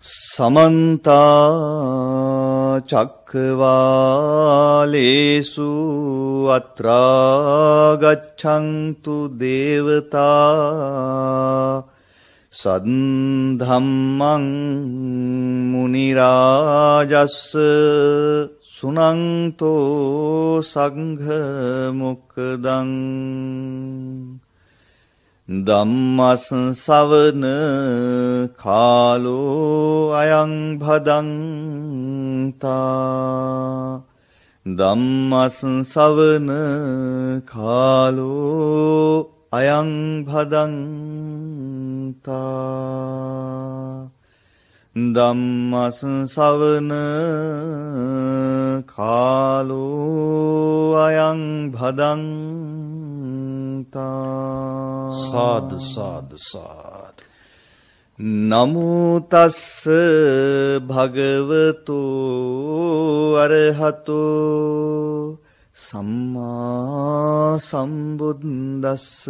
समन्ता चक्रवालेषु अत्रा गच्छन्तु देवता सद्धम्मं मुनिराजस्स सुनन्तो संघमुक्तं ධම්මස්සවන කාලෝ අයං භදන්තා ධම්මස්සවන කාලෝ අයං භදන්තා ධම්මස්සවන කාලෝ අයං භදන්තා साधु साधु साधु नमो तस्स भगवतो अरहतो सम्मा सम्बुद्दस्स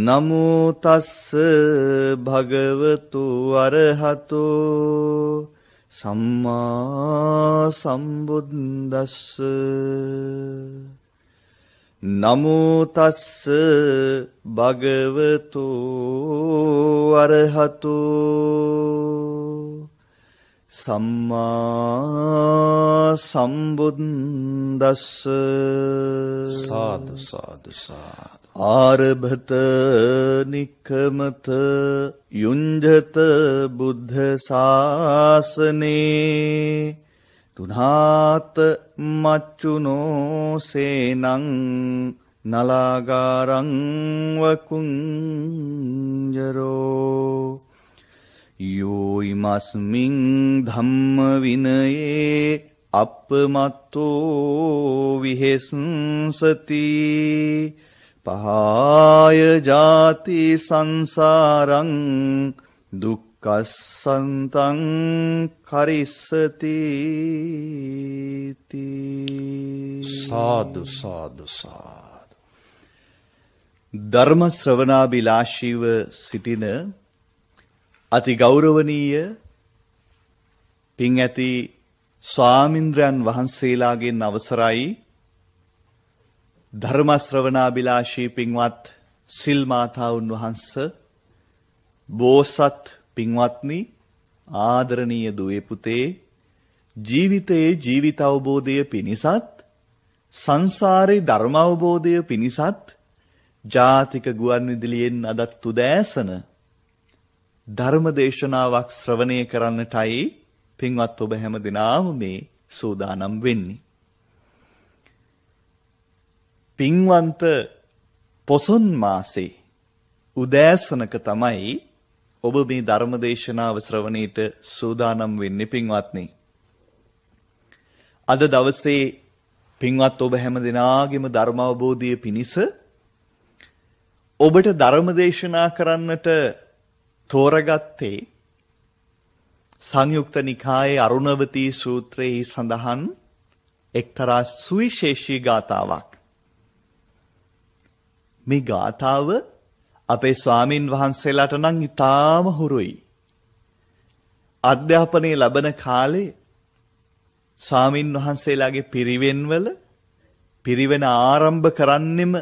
नमो तस्स भगवतो अरहतो सम्मा सम्बुद्दस्स නමෝ තස්ස භගවතු අරහතු සම්මා සම්බුද්දස්ස සාදු සාදු සාදු ආරභත නික්කමත යුඤ්ජත බුද්ධ ශාසනේ තුනාත මච්චුනෝ සේනං නලාගාරං වකුංජරෝ යෝ ඉමස්මින් ධම්ම විනයේ අප්පමත්තෝ විහෙස්සති පහාය ජාති සංසාරං දුක්ඛසන්තං කරිස්සති සාදු සාදු සාදු ධර්ම ශ්‍රවණාබිලාෂීව සිටින අති ගෞරවනීය පින් ඇති ස්වාමින්ද්‍රයන් වහන්සේලාගෙන් අවසරයි ධර්ම ශ්‍රවණාබිලාෂී පින්වත් සිල් මාතාවුන් වහන්සේ බෝසත් පින්වත්නි ආදරණීය දුවේ පුතේ ජීවිතයේ ජීවිත අවබෝධය පිණිසත් සංසාරේ ධර්ම අවබෝධය පිණිසත් ජාතික ගුවන් විදුලියෙන් අදත් උදෑසන ධර්ම දේශනාවක් ශ්‍රවණය කරන්නටයි පින්වත් ඔබ හැම දිනම මේ සූදානම් වෙන්නේ. පින්වන්ත පොසොන් මාසේ උදෑසනක තමයි ඔබ මේ ධර්ම දේශනාව ශ්‍රවණයට සූදානම් වෙන්නේ පින්වත්නි. අද දවසේ පින්වත් ඔබ හැම දිනාගෙම ධර්ම අවබෝධය පිණිස ඔබට ධර්ම දේශනා කරන්නට තෝරගත්තේ සංයුක්ත නිකායේ අරුණවතී සූත්‍රයේ සඳහන් එක්තරා සුවිශේෂී ගාථාවක්. මේ ගාථාව අපේ ස්වාමින් වහන්සේලාට නම් ඉතාම හුරුයි. අධ්‍යාපනය ලැබෙන කාලේ ස්වාමින් වහන්සේලාගේ පිරිවෙන්වල පිරිවෙන ආරම්භ කරන්නෙම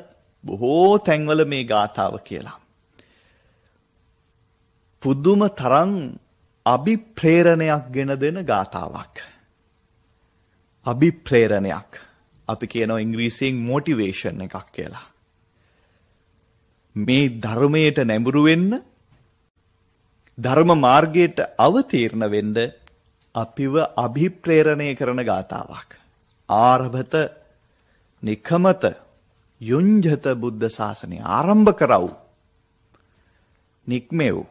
බොහෝ තැන්වල මේ ගාථාව කියලා. පුදුම තරම් අභිප්‍රේරණයක් ගෙන දෙන ගාථාවක්. අභිප්‍රේරණයක්. අපි කියනවා ඉංග්‍රීසියෙන් මොටිවේෂන් එකක් කියලා. මේ ධර්මයට නැඹුරු වෙන්න ධර්ම මාර්ගයට අවතීර්ණ වෙන්න අපිව අභිප්‍රේරණය කරන ගාථාවක්. ආරභත නිකමත යුඤ්ජත බුද්ධ ශාසනය ආරම්භ කරව් නික්මෙව්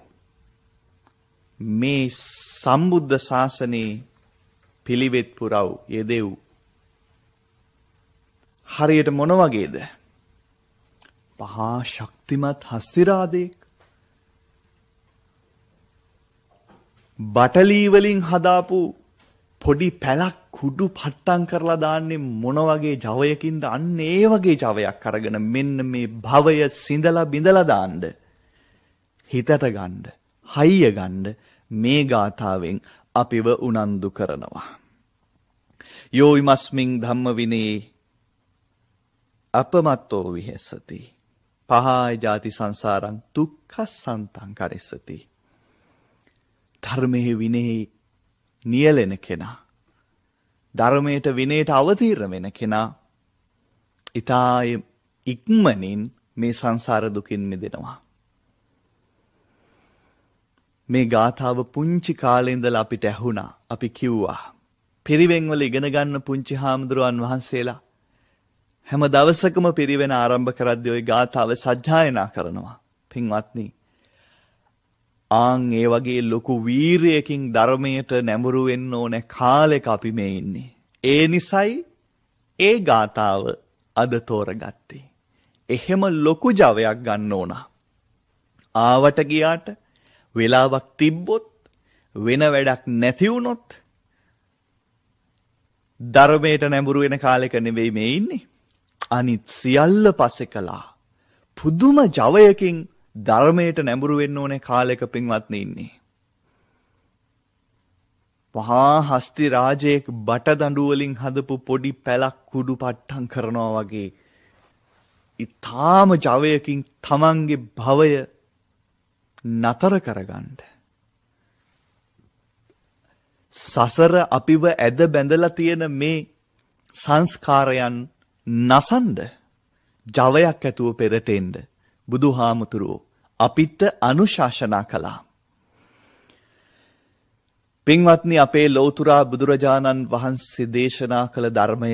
මේ සම්බුද්ධ ශාසනයේ පිළිවෙත් පුරව් යෙදෙව්. හරියට මොන වගේද? මහා ශක්තිමත් හස්තිරාදෙක් බටලී වලින් හදාපු පොඩි පැලක් කුඩු පට්ටම් කරලා දාන්නේ මොන වගේ ජවයකින්ද? අන්න ඒ වගේ ජවයක් අරගෙන මෙන්න මේ භවය සිඳලා බිඳලා දාන්න හිතට ගන්න හයිය ගන්න මේ ගාථාවෙන් අපිව උනන්දු කරනවා. යෝ ඉමස්මින් ධම්ම විනේ අපමත්තෝ විහෙසති. පහාය ජාති සංසාරං දුක්ඛසන්තං කරස්සති. ධර්මයේ විනේ නියැලෙන කෙනා, ධර්මයට විනයට අවතීර්ණ වෙන කෙනා ඊතාය ඉක්මනින් මේ සංසාර දුකින් මිදෙනවා. මේ ගාථාව පුංචි කාලේ ඉඳලා අපිට ඇහුණා. අපි කිව්වා. පිරිවෙන් වල ඉගෙන ගන්න පුංචි හාමුදුරුවන් වහන්සේලා හැම දවසකම පිරිවෙන ආරම්භ කරද්දී ওই ගාථාව සජ්ජායනා කරනවා. පින්වත්නි, ඒ වගේ ලොකු වීරයකින් ධර්මයට නැඹුරු වෙන්න ඕනේ කාලෙක අපි මේ ඉන්නේ. ඒ නිසයි ඒ ගාථාව අද තෝරගත්තේ. එහෙම ලොකු ජවයක් ගන්න ඕන. ආවට ගියාට වෙලාවක් තිබ්බොත්, වෙන වැඩක් නැති වුණොත් ධර්මයට නැඹුරු වෙන කාලෙක නෙවෙයි මේ ඉන්නේ. අනිත් සියල්ල පස්සේ කළා. පුදුම ජවයකින් ධර්මයට නැඹුරු වෙන්න ඕනේ කාලෙක පින්වත්නි ඉන්නේ. මහා හස්ති රාජයෙක් බටදඬු වලින් හදපු පොඩි පැලක් කුඩු පට්ටම් කරනවා වගේ ඊ타ම ජවයකින් තමන්ගේ භවය නතර කරගන්න. සසර අපිව ඇද බැඳලා තියෙන මේ සංස්කාරයන් නසන්ඩ ජවයක් ඇතුව පෙරට එන්න බුදුහාමුදුරුවෝ අපිට අනුශාසනා කළා. පින්වත්නි, අපේ ලෞතුරා බුදුරජාණන් වහන්සේ දේශනා කළ ධර්මය,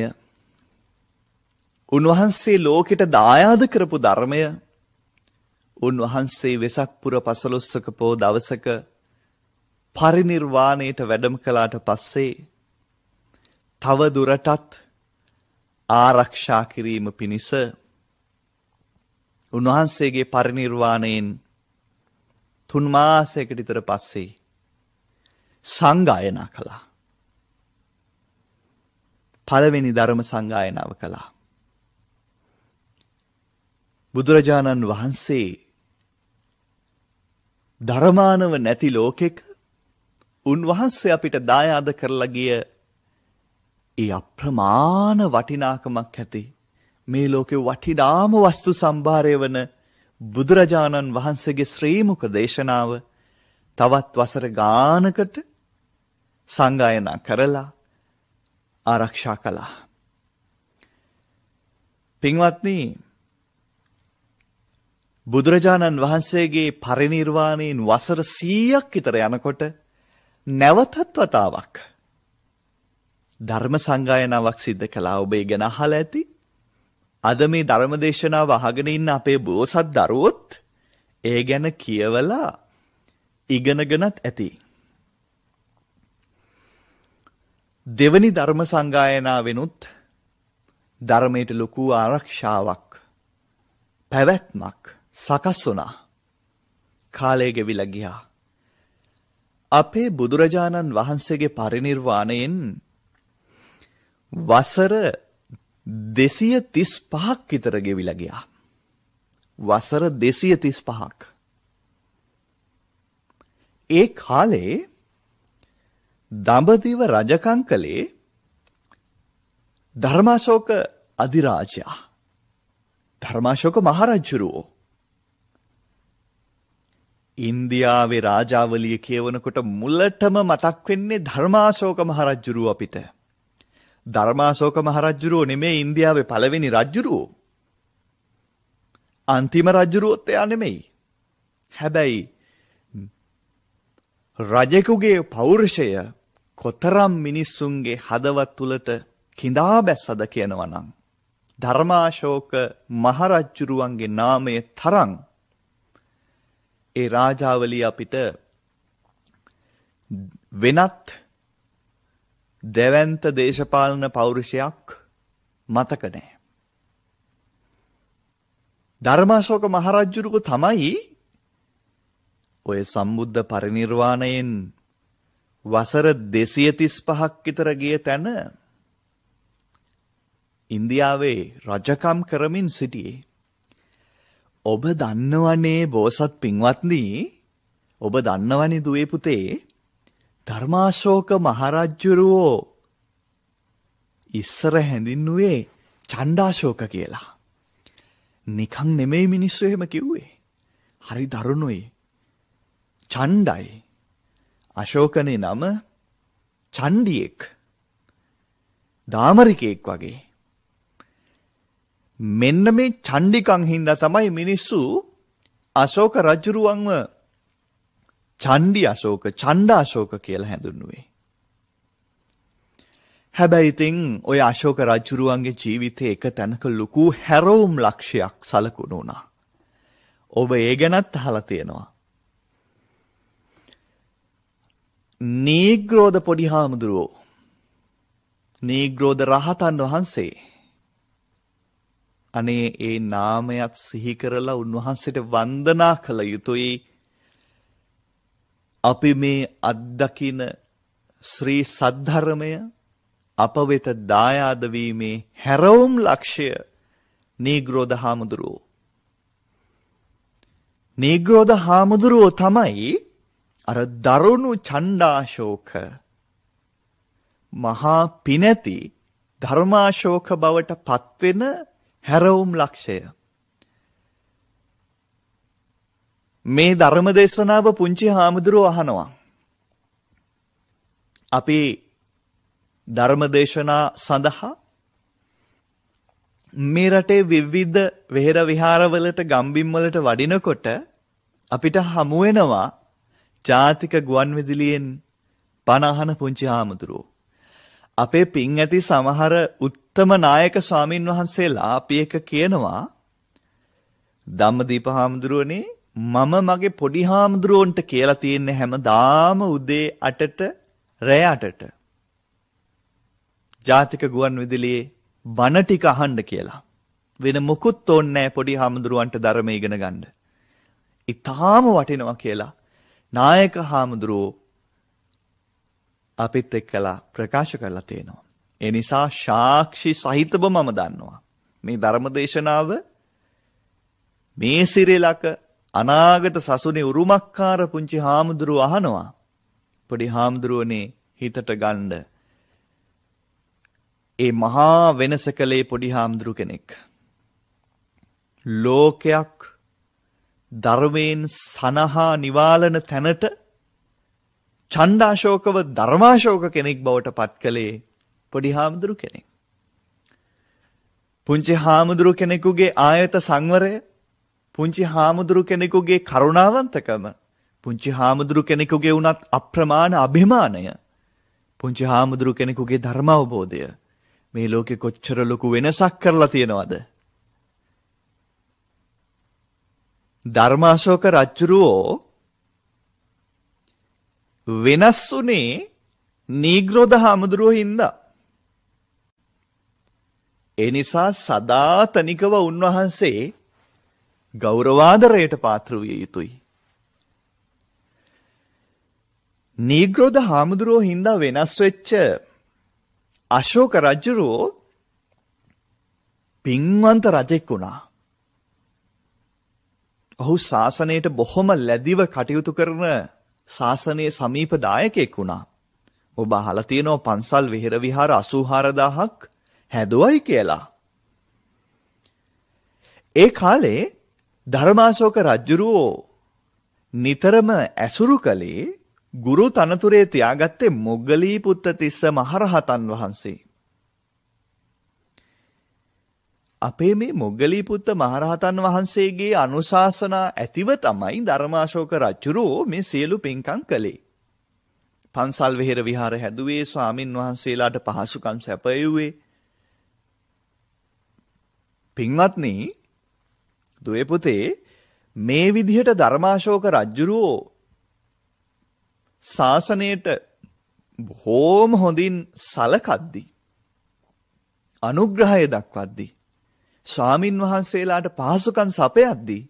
උන්වහන්සේ ලෝකෙට දායාද කරපු ධර්මය, උන්වහන්සේ වෙසක් පුර 15ක පෝ දවසක පරිනිර්වාණයට වැඩම කළාට පස්සේ තව දුරටත් ආරක්ෂා කිරීම පිණිස උන්වහන්සේගේ පරිනිර්වාණයෙන් 3 මාසයකට විතර පස්සේ සංගායනා කළා. පළවෙනි ධර්ම සංගායනාව කළා. බුදුරජාණන් වහන්සේ ධර්මානව නැති ලෝකෙක උන්වහන්සේ අපිට දායාද කරලා ගිය ඒ අප්‍රමාණ වටිනාකමක් ඇති මේ ලෝකේ වටිනාම වස්තු සම්භාරය වන බුදුරජාණන් වහන්සේගේ ශ්‍රී මුඛ දේශනාව තවත් වසර ගානකට සංගායනා කරලා ආරක්ෂා කළා. පින්වත්නි, බුදුරජාණන් වහන්සේගේ පරිනිර්වාණයෙන් වසර 100ක් විතර යනකොට නැවතත් වතාවක් ධර්ම සංගායනාවක් සිද්ධ කළා. ඔබ ඒ ගැන අහලා ඇති. අද මේ ධර්ම දේශනාව අහගෙන ඉන්න අපේ බෝසත් දරුවොත් ඒ ගැන කියවලා ඉගෙනගෙනත් ඇති. දෙවනි ධර්ම සංගායනාවෙනුත් ධර්මයට ලොකු ආරක්ෂාවක්, පැවැත්මක් සකස් වුණා. කාලය ගෙවිලා ගියා. අපේ බුදුරජාණන් වහන්සේගේ පරිනිර්වාණයෙන් වසර 235ක් විතර ගෙවිලා ගියා. වසර 235ක්. ඒ කාලේ දඹදිව රජකම් කළේ ධර්මාශෝක අධිරාජයා, ධර්මාශෝක මහරජුරෝ. ඉන්දියාවේ රාජාවලිය කියවනකොට මුලටම මතක් වෙන්නේ ධර්මාශෝක මහරජුරෝ අපිට. ධර්මාශෝක මහරජුරෝ නෙමෙයි ඉන්දියාවේ පළවෙනි රජුරෝ. අන්තිම රජුරෝත් එයා නෙමෙයි. හැබැයි රජෙකුගේ පෞරුෂය කොතරම් මිනිස්සුන්ගේ හදවත් තුලට කිඳා බැස්සද කියනවා නම් ධර්මාශෝක මහරජුරුවන්ගේ නාමය තරම් ඒ රාජාවලිය අපිට වෙනත් දෙවන්ත දේශපාලන පෞරුෂයක් මතක නැහැ. ධර්මාශෝක මහරජුරුව තමයි ඔය සම්බුද්ධ පරිනිර්වාණයෙන් වසර 235ක් විතර ගිය තැන ඉන්දියාවේ රජකම් කරමින් සිටියේ. ඔබ දන්නවනේ බෝසත් පින්වත්නි, ඔබ දන්නවනේ දුවේ පුතේ ධර්මාශෝක මහරජුරෝ ඉස්සර හැඳින්නුවේ චණ්ඩාශෝක කියලා. නිකන් නෙමෙයි මිනිස්සු එහෙම කිව්වේ. හරි දරුණුයි. චණ්ඩයි. අශෝකනේ නම චණ්ඩියෙක්. දාමරිකයෙක් වගේ. මෙන්න මේ චණ්ඩිකන් හින්දා තමයි මිනිස්සු අශෝක රජුරුවන්ව චණ්ඩි අශෝක, චණ්ඩාශෝක කියලා හැඳින්වුවේ. හැබැයි ඉතින් ඔය අශෝක රජුරුවන්ගේ ජීවිතේ එක තැනක ලොකු හැරවුම් ලක්ෂයක් සලකුණු වුණා. ඔබ ඒ ගැනත් අහලා තියෙනවා. නීග්‍රෝධ පොඩි හාමුදුරුවෝ, නීග්‍රෝධ රහතන් වහන්සේ, අනේ ඒ නාමයත් සිහි කරලා උන්වහන්සේට වන්දනා කළ යුතුයි. අපි මේ අත්දකින ශ්‍රී සද්ධර්මය අප වෙත දායාද වීමේ හැරවුම් ලක්ෂය නීග්‍රෝධ හාමුදුරුවෝ. නීග්‍රෝධ හාමුදුරුවෝ තමයි අර දරුණු චණ්ඩාශෝක මහා පිනැති ධර්මාශෝක බවට පත්වෙන හැරවුම් ලක්ෂය. මේ ධර්ම දේශනාව පුංචි හාමුදුරුවෝ අහනවා. අපි ධර්ම දේශනා සඳහා මේ රටේ විවිධ වෙහෙර විහාරවලට ගම්බිම්වලට වඩිනකොට අපිට හමු වෙනවා ජාතික ගුවන්විදුලියෙන් බණ අහන පුංචි හාමුදුරුවෝ. අපේ පින් ඇති සමහර උත්තම නායක ස්වාමින් වහන්සේලා අපි එක කියනවා ධම්මදීප හාමුදුරුවනේ මම මගේ පොඩි හාමුදුරුවන්ට කියලා තියෙන්නේ හැමදාම උදේ 8ට රෑ 8ට ජාතික ගුවන්විදුලියේ බණ ටික අහන්න කියලා. වෙන මොකුත් ඕනේ නැහැ පොඩි හාමුදුරුවන්ට ධර්ම ඉගෙන ගන්න. ඊටාම වටිනවා කියලා නායක හාමුදුරුවෝ අපිත් එක්කලා ප්‍රකාශ කරලා තියෙනවා. ඒ නිසා සාක්ෂි සහිතව මම දන්නවා. මේ ධර්ම දේශනාව මේ සිරිලක අනාගත සසුනේ උරුමක්කාර පුංචි හාමුදුරුවෝ අහනවා. පොඩි හාමුදුරුවනේ හිතට ගන්න. ඒ මහා වෙනස කළේ පොඩි හාමුදුරු කෙනෙක්. ලෝකයක් ධර්මයෙන් සනහා නිවාලන තැනට චණ්ඩාශෝකව ධර්මාශෝක කෙනෙක් බවට පත් කළේ පොඩි හාමුදුරු කෙනෙක්. පුංචි හාමුදුරු කෙනෙකුගේ ආයත සංවරය, පුංචි හාමුදුරු කෙනෙකුගේ කරුණාවන්තකම, පුංචි හාමුදුරු කෙනෙකුගේ උනත් අප්‍රමාණ අභිමානය, පුංචි හාමුදුරු කෙනෙකුගේ ධර්ම අවබෝධය මේ ලෝකෙ කොච්චර ලොකු වෙනසක් කරලා තියෙනවද? ධර්මාශෝක රජුරෝ වෙනස් වුණේ නීග්‍රෝධ හාමුදුරුවෝ හින්දා. ඒ නිසා සදාතනිකව උන්වහන්සේ ගෞරවාදරයට පාත්‍ර විය යුතුයි. නීග්‍රෝධ හාමුදුරුවෝ හින්දා වෙනස් වෙච්ච අශෝක රජුරෝ පින්වන්ත රජෙක් වුණා. ඔහු ශාසනයට බොහොම ලැබිව කටයුතු කරන ශාසනයේ සමීප දායකයෙක් වුණා. ඔබ අහලා තියෙනවා පන්සල් විහෙර විහාර 84000ක් හැදුවයි කියලා. ඒ කාලේ ධර්මාශෝක රජුරෝ නිතරම ඇසුරු කළේ ගුරු තනතුරේ තියාගත්තේ මොග්ගලී පුත්තිස්ස මහරහතන් වහන්සේ. අපේ මේ මොග්ගලී පුත්ත මහරහතන් වහන්සේගේ අනුශාසනා ඇතිව තමයි ධර්මාශෝක රජුරෝ මේ සියලු පින්කම් කළේ. පන්සල් විහෙර විහාර හැදුවේ, ස්වාමින් වහන්සේලාට පහසුකම් සැපයුවේ. පින්වත්නි, දුවේ පුතේ, මේ විදිහට ධර්මාශෝක රජුරෝ ශාසනයට බොහෝම හොඳින් සලකද්දී, අනුග්‍රහය දක්වද්දී, ස්වාමින් වහන්සේලාට පහසුකම් සපයද්දී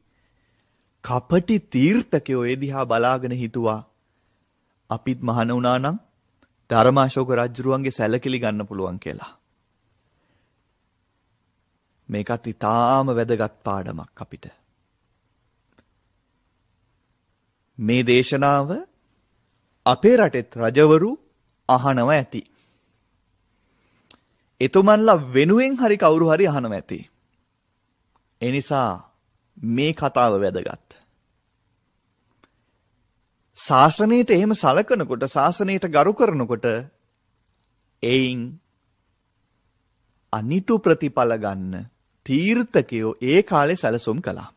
කපටි තීර්ථකයෝ ඒ දිහා බලාගෙන හිතුවා අපිත් මහාන වුණා නම් ධර්මාශෝක රජුරුවන්ගේ සැලකිලි ගන්න පුළුවන් කියලා. මේකත් ඊටාම වැදගත් පාඩමක් අපිට. මේ දේශනාව අපේ රටෙත් රජවරු අහනවා ඇති. එතුමන්ලා වෙනුවෙන් හරි කවුරු හරි අහනවා ඇති. ඒ නිසා මේ කතාව වැදගත්. ශාසනයට එහෙම සලකනකොට, ශාසනයට ගරු කරනකොට එයින් අනිතු ප්‍රතිඵල ගන්න තීර්ථකයෝ ඒ කාලේ සැලසුම් කළා.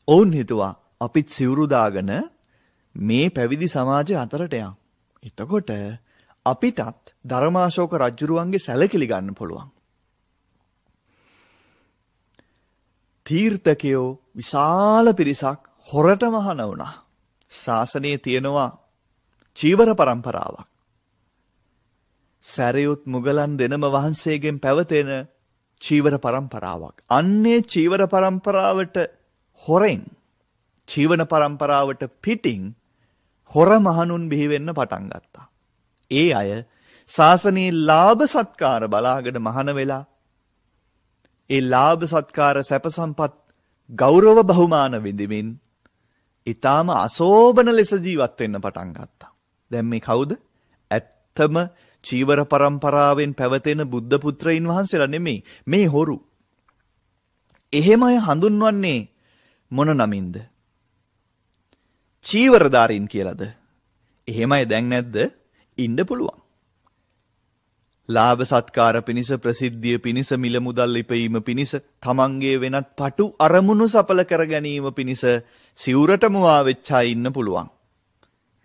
ඔවුන් හිතුවා අපිත් සිවුරු දාගෙන මේ පැවිදි සමාජය අතරට යන්. එතකොට අපිටත් ධර්මාශෝක රජුරුවන්ගේ සැලකිලි ගන්න පුළුවන්. තීර්ථකයෝ විශාල පිරිසක් හොරටම අහන වුණා. ශාසනයේ තියෙනවා චීවර પરම්පරාවක්. සැරියුත් මුගලන් දෙනම වහන්සේගෙන් පැවතෙන චීවර પરම්පරාවක්. අන්නේ චීවර પરම්පරාවට හොරෙන්, චීවන પરම්පරාවට පිටින් හොර මහණුන් බිහි වෙන්න පටන් ගත්තා. ඒ අය ශාසනයේ ලාභ සත්කාර බලාගෙන මහාන වෙලා, ඒ ලාභ සත්කාර සැප සම්පත් ගෞරව බහුමාන විඳිමින් ඊටාම අශෝභන ලෙස ජීවත් වෙන්න පටන් ගත්තා. දැන් මේ කවුද? ඇත්තම චීවර પરම්පරාවෙන් පැවතෙන බුද්ධ පුත්‍රයින් වහන්සේලා නෙමෙයි, මේ හොරු. එහෙම අය හඳුන්වන්නේ මොන නමින්ද? චීවරධාරීන් කියලාද? එහෙමයි දැන් නැද්ද? ඉන්න පුළුවන්. ලාභ සත්කාර පිණිස, ප්‍රසිද්ධිය පිණිස, මිල මුදල් ඉපීම පිණිස, තමන්ගේ වෙනත් පටු අරමුණු සඵල කර ගැනීම පිණිස සිවුරට මුවා වෙච්ච අය ඉන්න පුළුවන්.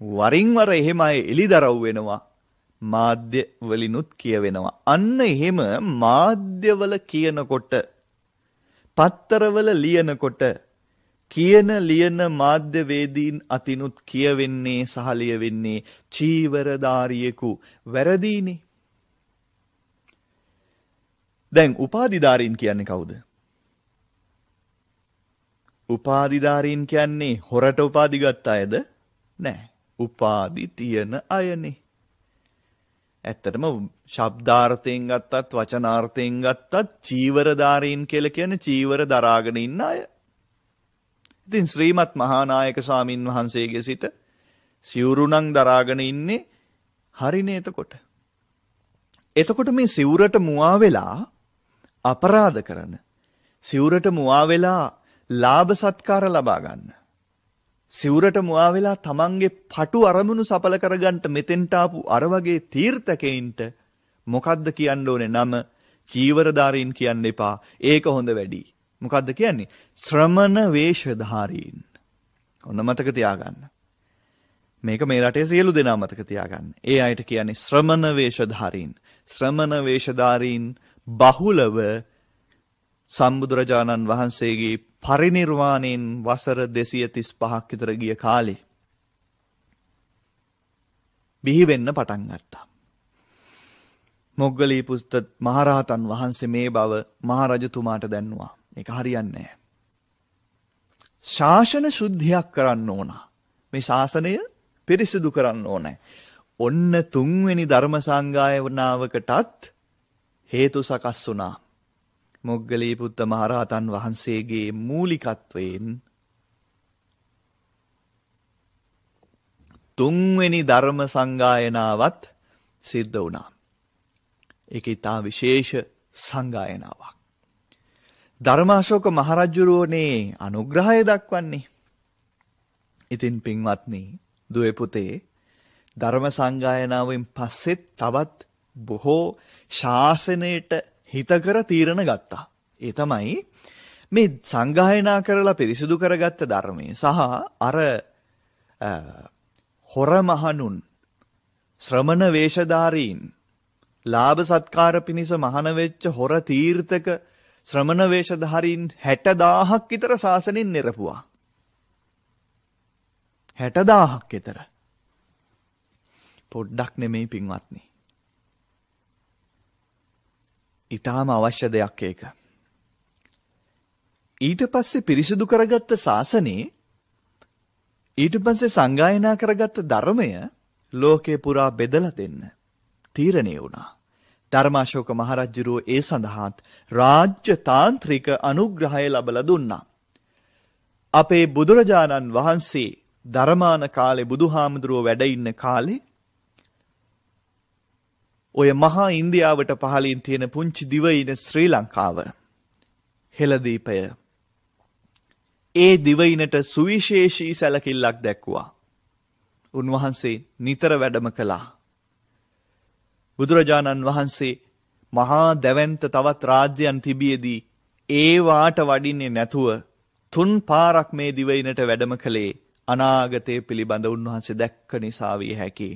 වරින් වර එහෙම අය එලිදරව් වෙනවා. මාධ්‍ය වලිනුත් කියවෙනවා. අන්න එහෙම මාධ්‍යවල කියනකොට, පත්තරවල ලියනකොට, ලියන මාධ්‍යවේදීන් අතිනුත් කියවෙන්නේ සහ ලියවෙන්නේ චීවරධාරියෙකු වැරදීනේ. දැන් උපාධිධාරීන් කියන්නේ කවුද? උපාධිධාරීන් කියන්නේ හොරට උපාධි ගත්ත අයද? නෑ. උපාධි තියන අයනේ. ඇත්තටම ශබ්දාර්ථයෙන් ගත්තත්, වචනාර්ථයෙන් ගත්තත් චීවරධාරීන් කියලා කියන්නේ චීවර දරාගෙන ඉන්න අය. ඉතින් ශ්‍රීමත් මහානායක ස්වාමින් වහන්සේගේ සිට සිවුරුණන් දරාගෙන ඉන්නේ හරිනේ එතකොට. එතකොට මේ සිවුරට මුවා වෙලා අපරාධ කරන, සිවුරට මුවා වෙලා ලාභ සත්කාර ලබා ගන්න, සිවුරට මුවා වෙලා තමන්ගේ පටු අරමුණු සඵල කරගන්න මෙතෙන්ට ආපු අර වගේ තීර්ථකයින්ට මොකද්ද කියන්න ඕනේ? නම චීවරධාරීන් කියන්න එපා. ඒක හොඳ වැඩි. මොකද්ද කියන්නේ? ශ්‍රමණ වේශධාරීන්. ඔන්න මතක තියාගන්න. මේක මේ රටේ සියලු දෙනා මතක තියාගන්න. ඒ අයට කියන්නේ ශ්‍රමණ වේශධාරීන්. ශ්‍රමණ වේශධාරීන් බහුලව සම්බුදුරජාණන් වහන්සේගේ පරිනිර්වාණයෙන් වසර 235ක් විතර ගිය කාලේ බිහි වෙන්න පටන් ගත්තා. මොග්ගලී පුස්ත මහරහතන් වහන්සේ මේ බව මහරජතුමාට දැන්නුවා. ඒක හරියන්නේ නැහැ. ශාසන ශුද්ධියක් කරන්න ඕන. මේ ශාසනය පිරිසිදු කරන්න ඕනේ. ඔන්න 3 වෙනි ධර්ම සංගායනාවකටත් හේතු සකස් වුණා. මොග්ගලී පුත්ත මහරහතන් වහන්සේගේ මූලිකත්වයෙන් 3 වෙනි ධර්ම සංගායනාවත් සිද්ධ වුණා. ඒක ඉතා විශේෂ සංගායනාවක්. ධර්මාශෝක මහරජුරුවනේ අනුග්‍රහය දක්වන්නේ. ඉතින් පින්වත්නි, දුවේ පුතේ, ධර්ම සංගායනාවෙන් පස්සෙත් තවත් බොහෝ ශාසනයට හිතකර තීරණ ගත්තා. ඒ තමයි මේ සංගායනා කරලා පිරිසිදු කරගත්ත ධර්මයේ සහ අර හොර මහණුන්, ශ්‍රමණ වේශධාරීන්, ලාභ සත්කාර පිණිස මහාන වෙච්ච හොර තීර්ථක ශ්‍රමණ වේශධාරීන් 60000ක් විතර ශාසනයෙන් නිරපුවා. 60000ක් විතර. පොඩ්ඩක් නෙමෙයි පින්වත්නි. ඊටාම අවශ්‍ය දෙයක් ඒක. ඊට පස්සේ පිරිසිදු කරගත්ත ශාසනේ, ඊට පස්සේ සංගායනා කරගත්ත ධර්මය ලෝකේ පුරා බෙදලා දෙන්න තීරණය වුණා. ධර්මාශෝක මහරජුරෝ ඒ සඳහාත් රාජ්‍ය තාන්ත්‍රික අනුග්‍රහය ලැබලා දුන්නා. අපේ බුදුරජාණන් වහන්සේ ධර්මාන කාලේ බුදුහාමුදුරුව වැඩ ඉන්න කාලේ ඔය මහා ඉන්දියාවට පහළින් තියෙන පුංචි දිවයින ශ්‍රී ලංකාව හෙළදීපය ඒ දිවයිනට සුවිශේෂී සැලකිල්ලක් දැක්වුවා. උන්වහන්සේ නිතර වැඩම කළා. බුදුරජාණන් වහන්සේ මහා දැවැන්ත තවත් රාජ්‍යයන් තිබියදී ඒ වාට වඩින්නේ නැතුව 3 පාරක් මේ දිවයිනට වැඩම කළේ අනාගතය පිළිබඳ උන්වහන්සේ දැක්ක නිසා විය හැකියි.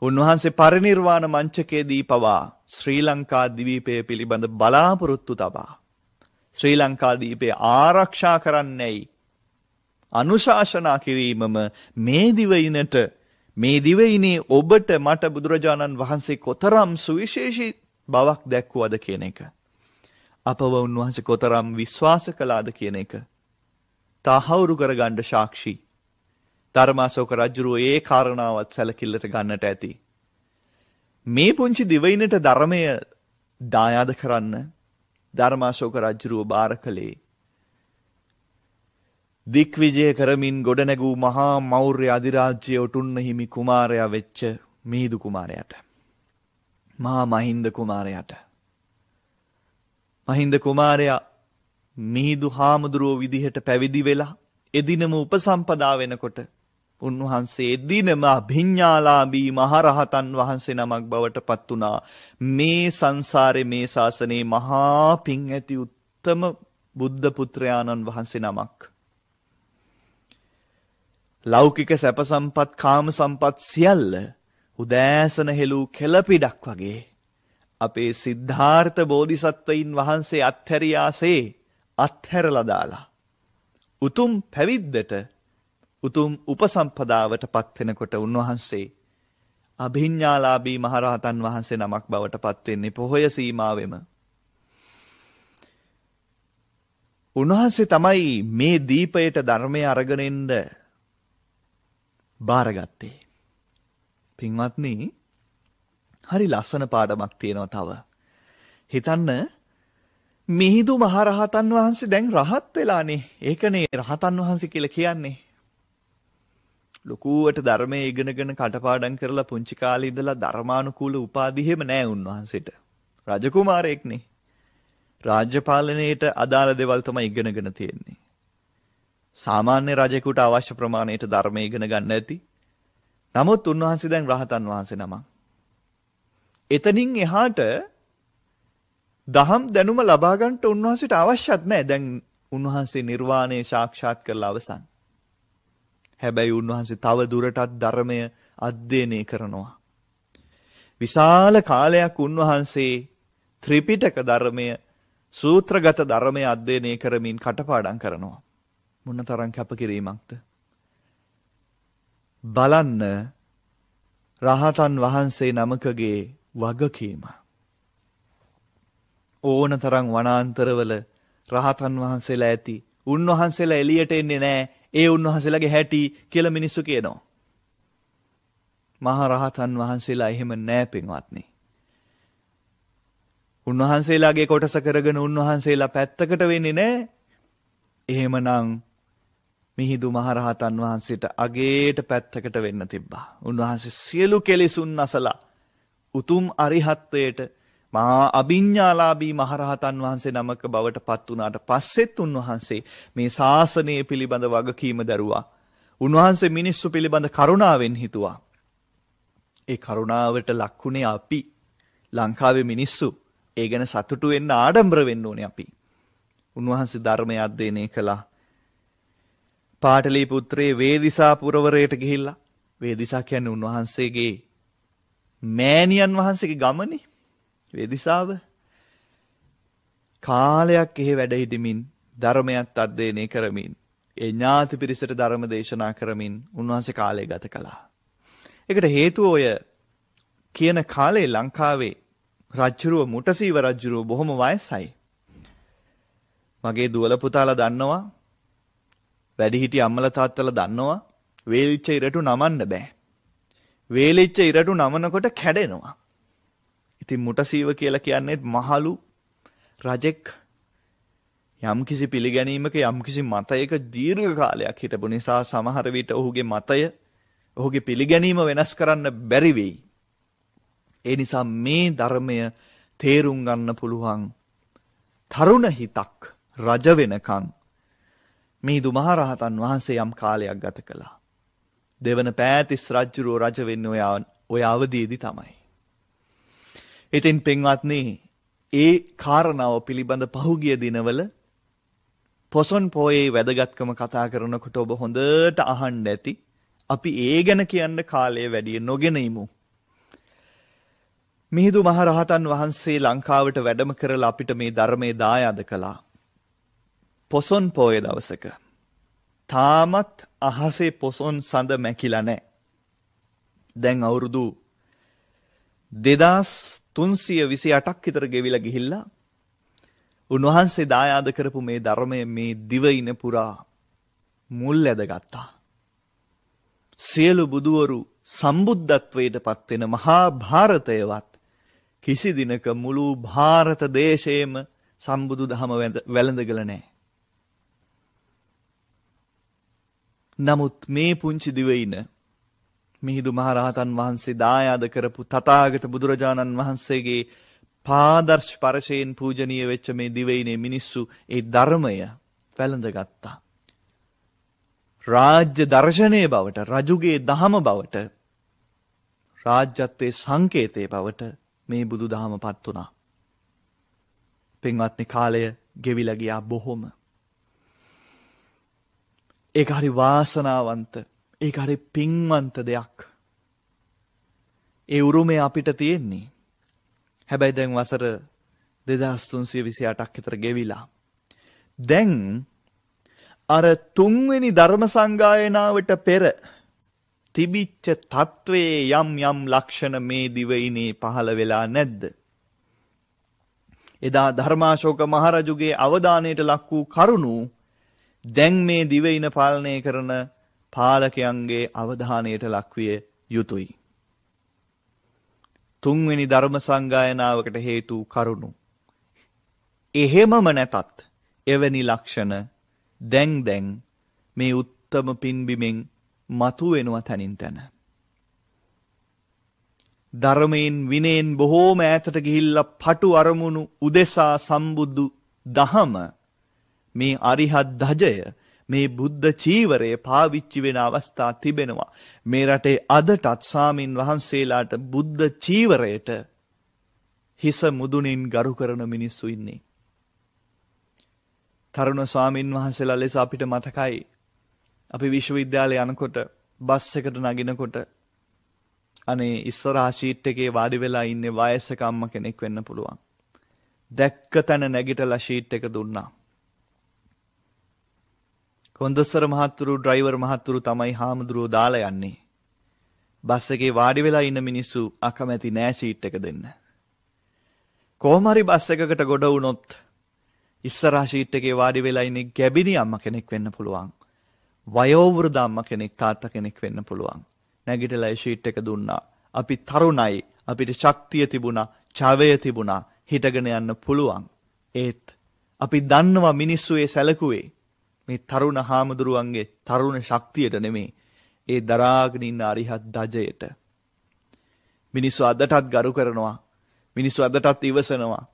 උන්වහන්සේ පරිනිර්වාණ මංචකයේදී පවා ශ්‍රී ලංකා ද්වීපය පිළිබඳ බලාපොරොත්තු තබා ශ්‍රී ලංකා ද්වීපය ආරක්ෂා කරන්නේයි අනුශාසනා කිරීමම මේ දිවයිනට මේ දිවයිනේ ඔබට මට බුදුරජාණන් වහන්සේ කොතරම් සුවිශේෂී බවක් දැක්වුවද කියන එක අපව උන්වහන්සේ කොතරම් විශ්වාස කළාද කියන එක තහවුරු කරගන්න සාක්ෂි ධර්මාශෝක රජුරෝ ඒ කාරණාවත් සැලකිල්ලට ගන්නට ඇති. මේ පුංචි දිවයිනට ධර්මය දායාද කරන්න ධර්මාශෝක රජුරෝ බාර කළේ දික්විජය කරමින් ගොඩනැගූ මහා මෞර්ය අධිරාජ්‍ය ඔටුන්න හිමි කුමාරයා වෙච්ච මිහිඳු කුමාරයාට. මහා මහින්ද කුමාරයාට. මහින්ද කුමාරයා මිහිඳු හාමුදුරුවෝ විදිහට පැවිදි වෙලා එදිනම උපසම්පදා වෙනකොට උන්වහන්සේ එදිනම අභිඥාලාභී මහරහතන් වහන්සේ නමක් බවට පත් වුණා. මේ සංසාරේ මේ ශාසනයේ මහා පිං ඇති උත්තම බුද්ධ පුත්‍රයාණන් වහන්සේ නමක්. ලෞකික සැප සම්පත් කාම සම්පත් සියල්ල උදෑසන හෙළූ කෙළපිඩක් වගේ අපේ සිද්ධාර්ථ බෝධිසත්වයින් වහන්සේ අත්හැරියාසේ අත්හැරලා දාලා උතුම් පැවිද්දට උතුම් උපසම්පදාවට පත් වෙනකොට උන්වහන්සේ අභිඥාලාභී මහරහතන් වහන්සේ නමක් බවට පත් වෙන්නේ පොහොය සීමාවෙම. උන්වහන්සේ තමයි මේ දීපයට ධර්මය අරගෙන එන්න බාරගත්තේ. පින්වත්නි, හරි ලස්සන පාඩමක් තියෙනවා තව. හිතන්න මිහිඳු මහරහතන් වහන්සේ දැන් රහත් වෙලානේ. ඒකනේ රහතන් වහන්සේ කියලා කියන්නේ. ලොකුවට ධර්මයේ ඉගෙනගෙන කටපාඩම් කරලා පුංචි කාලේ ඉඳලා ධර්මානුකූල උපාධි හැම නෑ උන්වහන්සේට. රජකුමාරයෙක්නේ. රාජ්‍ය පාලනයේට අදාළ දේවල් තමයි ඉගෙනගෙන තියෙන්නේ. සාමාන්‍ය රජෙකුට අවශ්‍ය ප්‍රමාණයට ධර්මය ඉගෙන ගන්න ඇති. නමුත් උන්වහන්සේ දැන් රහතන් වහන්සේ නමක්. එතනින් එහාට දහම් දැනුම ලබා ගන්නට උන්වහන්සේට අවශ්‍යත් නැහැ. දැන් උන්වහන්සේ නිර්වාණය සාක්ෂාත් කරලා අවසන්. හැබැයි උන්වහන්සේ තව දුරටත් ධර්මය අධ්‍යයනය කරනවා. විශාල කාලයක් උන්වහන්සේ ත්‍රිපිටක ධර්මය, සූත්‍රගත ධර්මය අධ්‍යයනය කරමින් කටපාඩම් කරනවා. මොනතරම් කැපකිරීමක්ද? බලන්න රහතන් වහන්සේ නමකගේ වගකීම. ඕනතරම් වනාන්තරවල රහතන් වහන්සේලා ඇති. උන්වහන්සේලා එළියට එන්නේ නැහැ. ඒ උන්වහන්සේලාගේ හැටි කියලා මිනිස්සු කියනවා. මහා රහතන් වහන්සේලා එහෙම නැහැ පින්වත්නි. උන්වහන්සේලාගේ කොටස කරගෙන උන්වහන්සේලා පැත්තකට වෙන්නේ නැහැ. එහෙමනම් මිහිඳු මහරහතන් වහන්සේට අගේට පැත්තකට වෙන්න තිබ්බා. උන්වහන්සේ සියලු කෙලෙසුන් නැසලා උතුම් අරිහත්ත්වයට මහා අභිඥාලාභී මහරහතන් වහන්සේ නමක බවට පත් වුණාට පස්සෙත් උන්වහන්සේ මේ ශාසනය පිළිබඳ වගකීම දරුවා. උන්වහන්සේ මිනිස්සු පිළිබඳ කරුණාවෙන් හිතුවා. ඒ කරුණාවට ලක්ුණේ අපි ලංකාවේ මිනිස්සු. ඒ ගැන සතුටු වෙන්න ආඩම්බර වෙන්න ඕනේ අපි. උන්වහන්සේ ධර්මය අධ්‍යයනය කළා. පාටලිපුත්‍රයේ වේදිසා පුරවරයට ගිහිල්ලා. වේදිසා කියන්නේ උන්වහන්සේගේ මෑණියන් වහන්සේගේ ගමනේ. වේදිසාව කාලයක් එහෙ වැඩ හිටමින් ධර්මයත් අධ්‍යයනය කරමින් ඒ ඥාති පිරිසට ධර්ම දේශනා කරමින් උන්වහන්සේ කාලය ගත කළා. ඒකට හේතුව ඔය කියන කාලේ ලංකාවේ රජුරුව මුටසීව රජුරුව බොහොම වයසයි. මගේ දුවල පුතාලා දන්නවා, වැඩිහිටි අම්මලා තාත්තලා දන්නවා වේලිච්ච ඉරටු නමන්න බෑ. වේලිච්ච ඉරටු නමනකොට කැඩෙනවා. ඉතින් මුටසීව කියලා කියන්නේ මහලු රජෙක්. යම්කිසි පිළිගැනීමක යම්කිසි මතයක දීර්ඝ කාලයක් හිටපු නිසා සමහර විට ඔහුගේ මතය ඔහුගේ පිළිගැනීම වෙනස් කරන්න බැරි වෙයි. ඒ නිසා මේ ධර්මය තේරුම් ගන්න පුළුවන් තරුණ හිතක් රජ වෙනකන් මිහිඳු මහරහතන් වහන්සේ යම් කාලයක් ගත කළා. දෙවන පෑතිස් රජුරෝ රජ වෙන්නේ ඔය අවදීදී තමයි. ඉතින් පින්වත්නි, ඒ කාරණාව පිළිබඳ පහුගිය දිනවල පොසොන් පොයේ වැදගත්කම කතා කරනකොට ඔබ හොඳට අහන්න ඇති. අපි ඒ ගැන කියන්න කාලය වැඩි නොගෙන ඉමු. මිහිඳු මහරහතන් වහන්සේ ලංකාවට වැඩම කරලා අපිට මේ ධර්මයේ දායාද කළා. පොසොන් පොයේ දවසක. තාමත් අහසේ පොසොන් සඳ මැකිලා නැහැ. දැන් අවුරුදු 2328ක් විතර ගෙවිලා ගිහිල්ලා උන්වහන්සේ දායාද කරපු මේ ධර්මය මේ දිවයින පුරා මුල් ඇදගත්තා. සියලු බුදුවරු සම්බුද්ධත්වයට පත්වෙන මහා භාරතයවත් කිසි දිනක මුළු භාරත දේශයේම සම්බුදු දහම වැළඳගල නැහැ. නමුත් මේ පුංචි දිවයින මිහිඳු මහරහතන් වහන්සේ දායාද කරපු තථාගත බුදුරජාණන් වහන්සේගේ පාදර්ශ ස්පර්ශයෙන් පූජනීය වෙච්ච මේ දිවයිනේ මිනිස්සු ඒ ධර්මය වැළඳගත්තා. රාජ්‍ය දර්ශනයේ බවට, රජුගේ දහම බවට, රාජ්‍යත්වයේ සංකේතයේ බවට මේ බුදු දහම පත් වුණා. පින්වත්නි, කාලය ගෙවිලා ගියා බොහොම. ඒක හරි වාසනාවන්ත, ඒක හරි පින්වන්ත දෙයක්. ඒ උරුමය අපිට තියෙන්නේ. හැබැයි දැන් වසර 2328ක් විතර ගෙවිලා. දැන් අර තුන්වෙනි ධර්ම සංගායනාවට පෙර තිබිච්ච තත්වයේ යම් යම් ලක්ෂණ මේ දිවයිනේ පහළ වෙලා නැද්ද? එදා ධර්මාශෝක මහරජුගේ අවධානයට ලක් වූ කරුණු දැන් මේ දිවයින පාලනය කරන පාලකයන්ගේ අවධානයට ලක්විය යුතුයි. තුන්වෙනි ධර්ම සංගායනාවකට හේතු කරුණු. එහෙමම නැතත් එවැනි ලක්ෂණ දැන් මේ උත්තම පින්බිමෙන් මතුවෙනවා තනින් තන. ධර්මයෙන් විනයෙන් බොහෝම ඈතට ගිහිල්ලා පටු අරමුණු උදෙසා සම්බුදු දහම, මේ අරිහත් ධජය, මේ බුද්ධ චීවරය පාවිච්චි වෙන අවස්ථා තිබෙනවා. මේ රටේ අදටත් ස්වාමින් වහන්සේලාට බුද්ධ චීවරයට හිස මුදුනින් ගරු කරන මිනිස්සු ඉන්නේ. තරුණ ස්වාමින් වහන්සේලා ලෙස අපිට මතකයි, අපි විශ්වවිද්‍යාලේ යනකොට බස් එකට නගිනකොට අනේ ඉස්සරහා සීට් එකේ වාඩි වෙලා ඉන්නේ වයසක අම්මා කෙනෙක් වෙන්න පුළුවන්. දැක්ක තැන නැගිටලා සීට් එක දුන්නා. කොන්දසර මහත්තුරු ඩ්‍රයිවර් මහත්තුරු තමයි හාමුදුරුවෝ දාලා යන්නේ. බස් එකේ වාඩි වෙලා ඉන්න මිනිස්සු අකමැති නෑ සීට් එක දෙන්න. කොහොම හරි බස් එකකට ගොඩ වුණොත් ඉස්සරහා සීට් එකේ වාඩි වෙලා ඉන්නේ ගැබිනි අම්මා කෙනෙක් වෙන්න පුළුවන්. වයෝවෘද්ධ අම්මා කෙනෙක්, තාත්තා කෙනෙක් වෙන්න පුළුවන්. නැගිටලා ඒ සීට් එක දුන්නා. අපි තරුණයි, අපිට ශක්තිය තිබුණා, ඡවය තිබුණා, හිටගෙන යන්න පුළුවන්. ඒත් අපි දන්නවා මිනිස්සු ඒ සැලකුවේ මේ තරුණ හාමුදුරුවන්ගේ තරුණ ශක්තියට නෙමෙයි, ඒ දරාගෙන ඉන්න අරිහත් ධජයට. මිනිස්සු අදටත් ගරු කරනවා, මිනිස්සු අදටත් ඉවසනවා.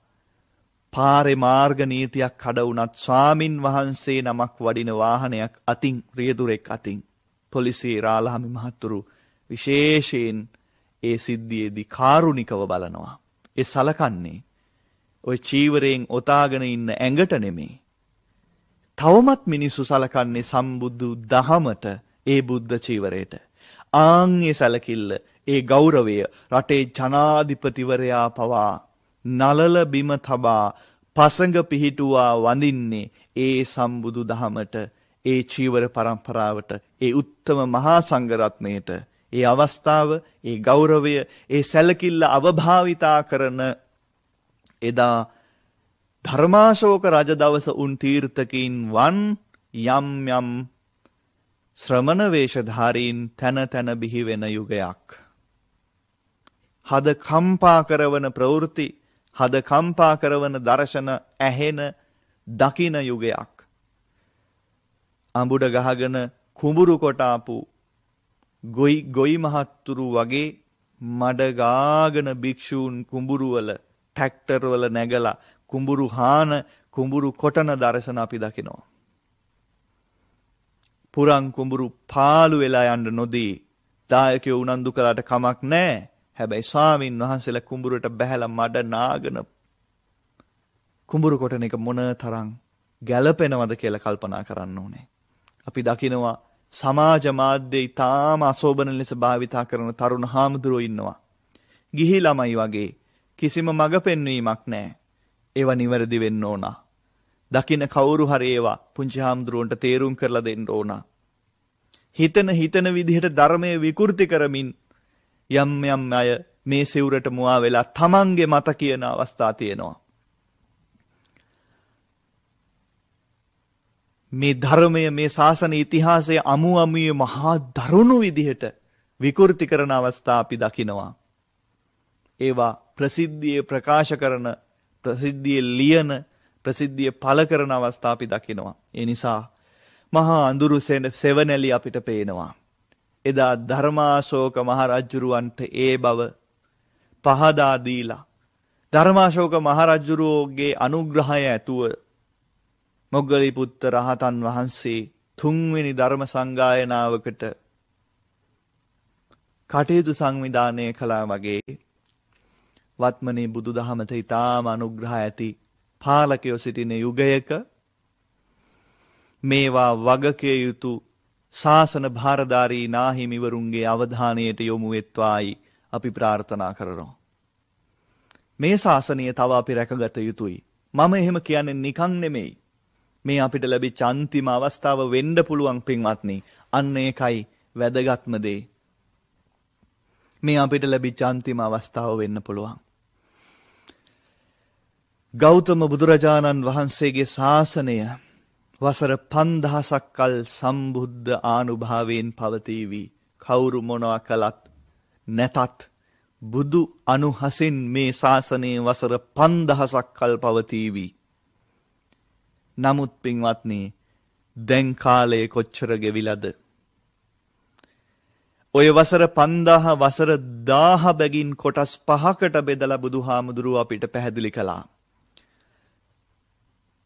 පාරේ මාර්ග නීතියක් කඩ වුණත් ස්වාමින් වහන්සේ නමක් වඩින වාහනයක් අතින්, රියදුරෙක් අතින් පොලිසියේ රාලහාමි මහත්තුරු විශේෂයෙන් ඒ සිද්ධියේදී කාරුණිකව බලනවා. ඒ සලකන්නේ ඔය චීවරයෙන් ඔතාගෙන ඉන්න ඇඟට නෙමෙයි. තවමත් මිනිස්සු සලකන්නේ සම්බුදු දහමට, ඒ බුද්ධ චීවරයට. ආන්ගේ සැලකිල්ල, ඒ ගෞරවය රටේ ජනාධිපතිවරයා පවා නලල බිම තබා පසඟ පිහිටුවා වඳින්නේ ඒ සම්බුදු දහමට, ඒ චීවර පරම්පරාවට, ඒ උත්තම මහා සංඝරත්නයට. ඒ අවස්ථාව, ඒ ගෞරවය, ඒ සැලකිල්ල අවභාවිතා කරන එදා ධර්මාශෝක රජ දවස උන් තීර්ථකීන් වන් යම් යම් ශ්‍රමණ වේශධාරීන් තන තන බිහි වෙන යුගයක්. හද කම්පා කරවන ප්‍රවෘත්ති, හද කම්පා කරවන දර්ශන ඇහෙන, දකින යුගයක්. අඹුඩ ගහගෙන කුඹුරු කොට ආපු ගොයි මහත්තුරු වගේ මඩ ගාගෙන භික්ෂූන් කුඹුරු වල ට්‍රැක්ටර් වල නැගලා කුඹුරු හාන කුඹුරු කොටන දර්ශන අපි දකිනවා. පුරන් කුඹුරු පාළු වෙලා යන්න නොදී දායකයෝ උනන්දු කළාට කමක් නැහැ. හැබැයි ස්වාමින් වහන්සේලා කුඹුරට බැහැලා මඩ නාගෙන කුඹුරු කොටන එක මොන තරම් ගැළපෙනවද කියලා කල්පනා කරන්න ඕනේ. අපි දකිනවා සමාජ මාධ්‍ය ඉතාම අසෝබන ලෙස භාවිතා කරන තරුණ හාමුදුරුවෝ ඉන්නවා. ගිහි ළමයි වගේ කිසිම මඟ පෙන්වීමක් නැහැ. ඒවා නිවැරදි වෙන්න ඕන. දකින්න කවුරු හරි ඒවා පුංචි හාමුදුරුවන්ට තේරුම් කරලා දෙන්න ඕන. හිතන විදිහට ධර්මයේ විකෘති කරමින් යම් අය මේ සිවුරට මුවා වෙලා තමන්ගේ මත කියන අවස්ථා තියෙනවා. මේ ධර්මය මේ ශාසන ඉතිහාසයේ අමුයේ මහා දරුණු විදිහට විකෘති කරන අවස්ථා අපි දකිනවා. ඒවා ප්‍රසිද්ධියේ ප්‍රකාශ කරන, ප්‍රසිද්ධියේ ලියන, ප්‍රසිද්ධියේ පළ කරන අවස්ථා අපි දකිනවා. ඒ නිසා මහා අඳුරු සෙවණැලි අපිට පේනවා. එදා ධර්මාශෝක මහරජුරවන්ට ඒ බව පහදා දීලා ධර්මාශෝක මහරජුරෝගේ අනුග්‍රහය ඇතුව මොග්ගලීපුත්ත රහතන් වහන්සේ 3 වෙනි ධර්ම සංගායනාවකට කටයුතු සංවිධානය කළා වගේ වත්මනේ බුදුදහමට ඊටාම අනුග්‍රහ ඇති පාලකයෝ සිටින යුගයක මේවා වගකිය යුතු ශාසන භාරධාරී නාහිමිවරුන්ගේ අවධානයට යොමු වෙත්වායි අපි ප්‍රාර්ථනා කරනවා. මේ ශාසනය තව අපි රැකගත යුතුයි. මම එහෙම කියන්නේ නිකන් නෙමෙයි. මේ අපිට ලැබිච්ච අන්තිම අවස්ථාව වෙන්න පුළුවන් පින්වත්නි. අන්න ඒකයි වැදගත්ම දේ. මේ අපිට ලැබිච්ච අන්තිම අවස්ථාව වෙන්න පුළුවන්. ගෞතම බුදුරජාණන් වහන්සේගේ ශාසනය වසර 5000ක් කල් සම්බුද්ධ ආනුභාවයෙන් පවතීවි. කවුරු මොනවා කළත් නැතත් බුදු අනුහසින් මේ ශාසනයේ වසර 5000ක් කල් පවතීවි. නමුත් පින්වත්නි දැන් කාලය කොච්චර ගෙවිලාද? ඔය වසර 5000 වසර 1000 බැගින් කොටස් 5කට බෙදලා බුදුහාමුදුරුව අපිට පැහැදිලි කළා.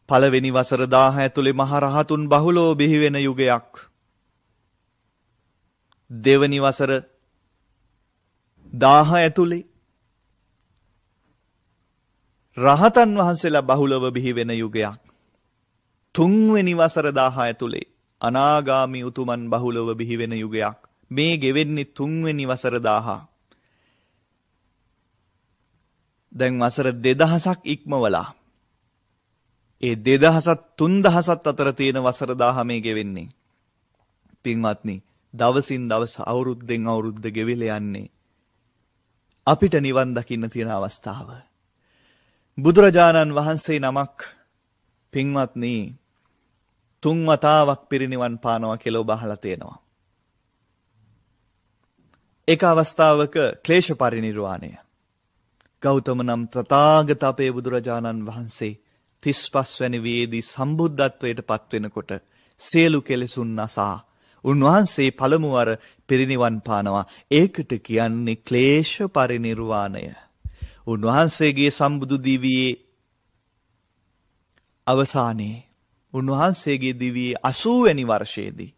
පළවෙනි වසර 1000 ඇතුලේ මහරහතුන් බහුලව බිහි වෙන යුගයක්. දෙවනි වසර 1000 ඇතුලේ රහතන් වහන්සේලා බහුලව බිහි වෙන යුගයක්. තුන්වෙනි වසර 1000 ඇතුලේ අනාගාමී උතුමන් බහුලව බිහි වෙන යුගයක්. මේ ගෙවෙන්නේ තුන්වෙනි වසර 1000. දැන් වසර 2000ක් ඉක්මවලා ඒ 2000ත් 3000ත් අතර තියෙන වසර 1000 මේ ගෙවෙන්නේ. පින්වත්නි, දවසින් දවස අවුරුද්දෙන් අවුරුද්ද ගෙවිලා යන්නේ අපිට නිවන් දකින්න තියෙන අවස්ථාව. බුදුරජාණන් වහන්සේ නමක් පින්වත්නි 3 වතාවක් පිරිනිවන් පානවා කියලා ඔබ අහලා තියෙනවා. එක අවස්ථාවක ක්ලේශ පරිනිර්වාණය. ගෞතම නම් තථාගත අපේ බුදුරජාණන් වහන්සේ 35 වැනි වේදී සම්බුද්ධත්වයට පත් වෙනකොට සියලු කෙලෙසුන් නසා උන්වහන්සේ පළමු වර පිරිනිවන් පානවා. ඒකට කියන්නේ ක්ලේශ පරිනිර්වාණය. උන්වහන්සේගේ සම්බුදු දිවියේ අවසානයේ උන්වහන්සේගේ දිවියේ 80 වැනි වර්ෂයේදී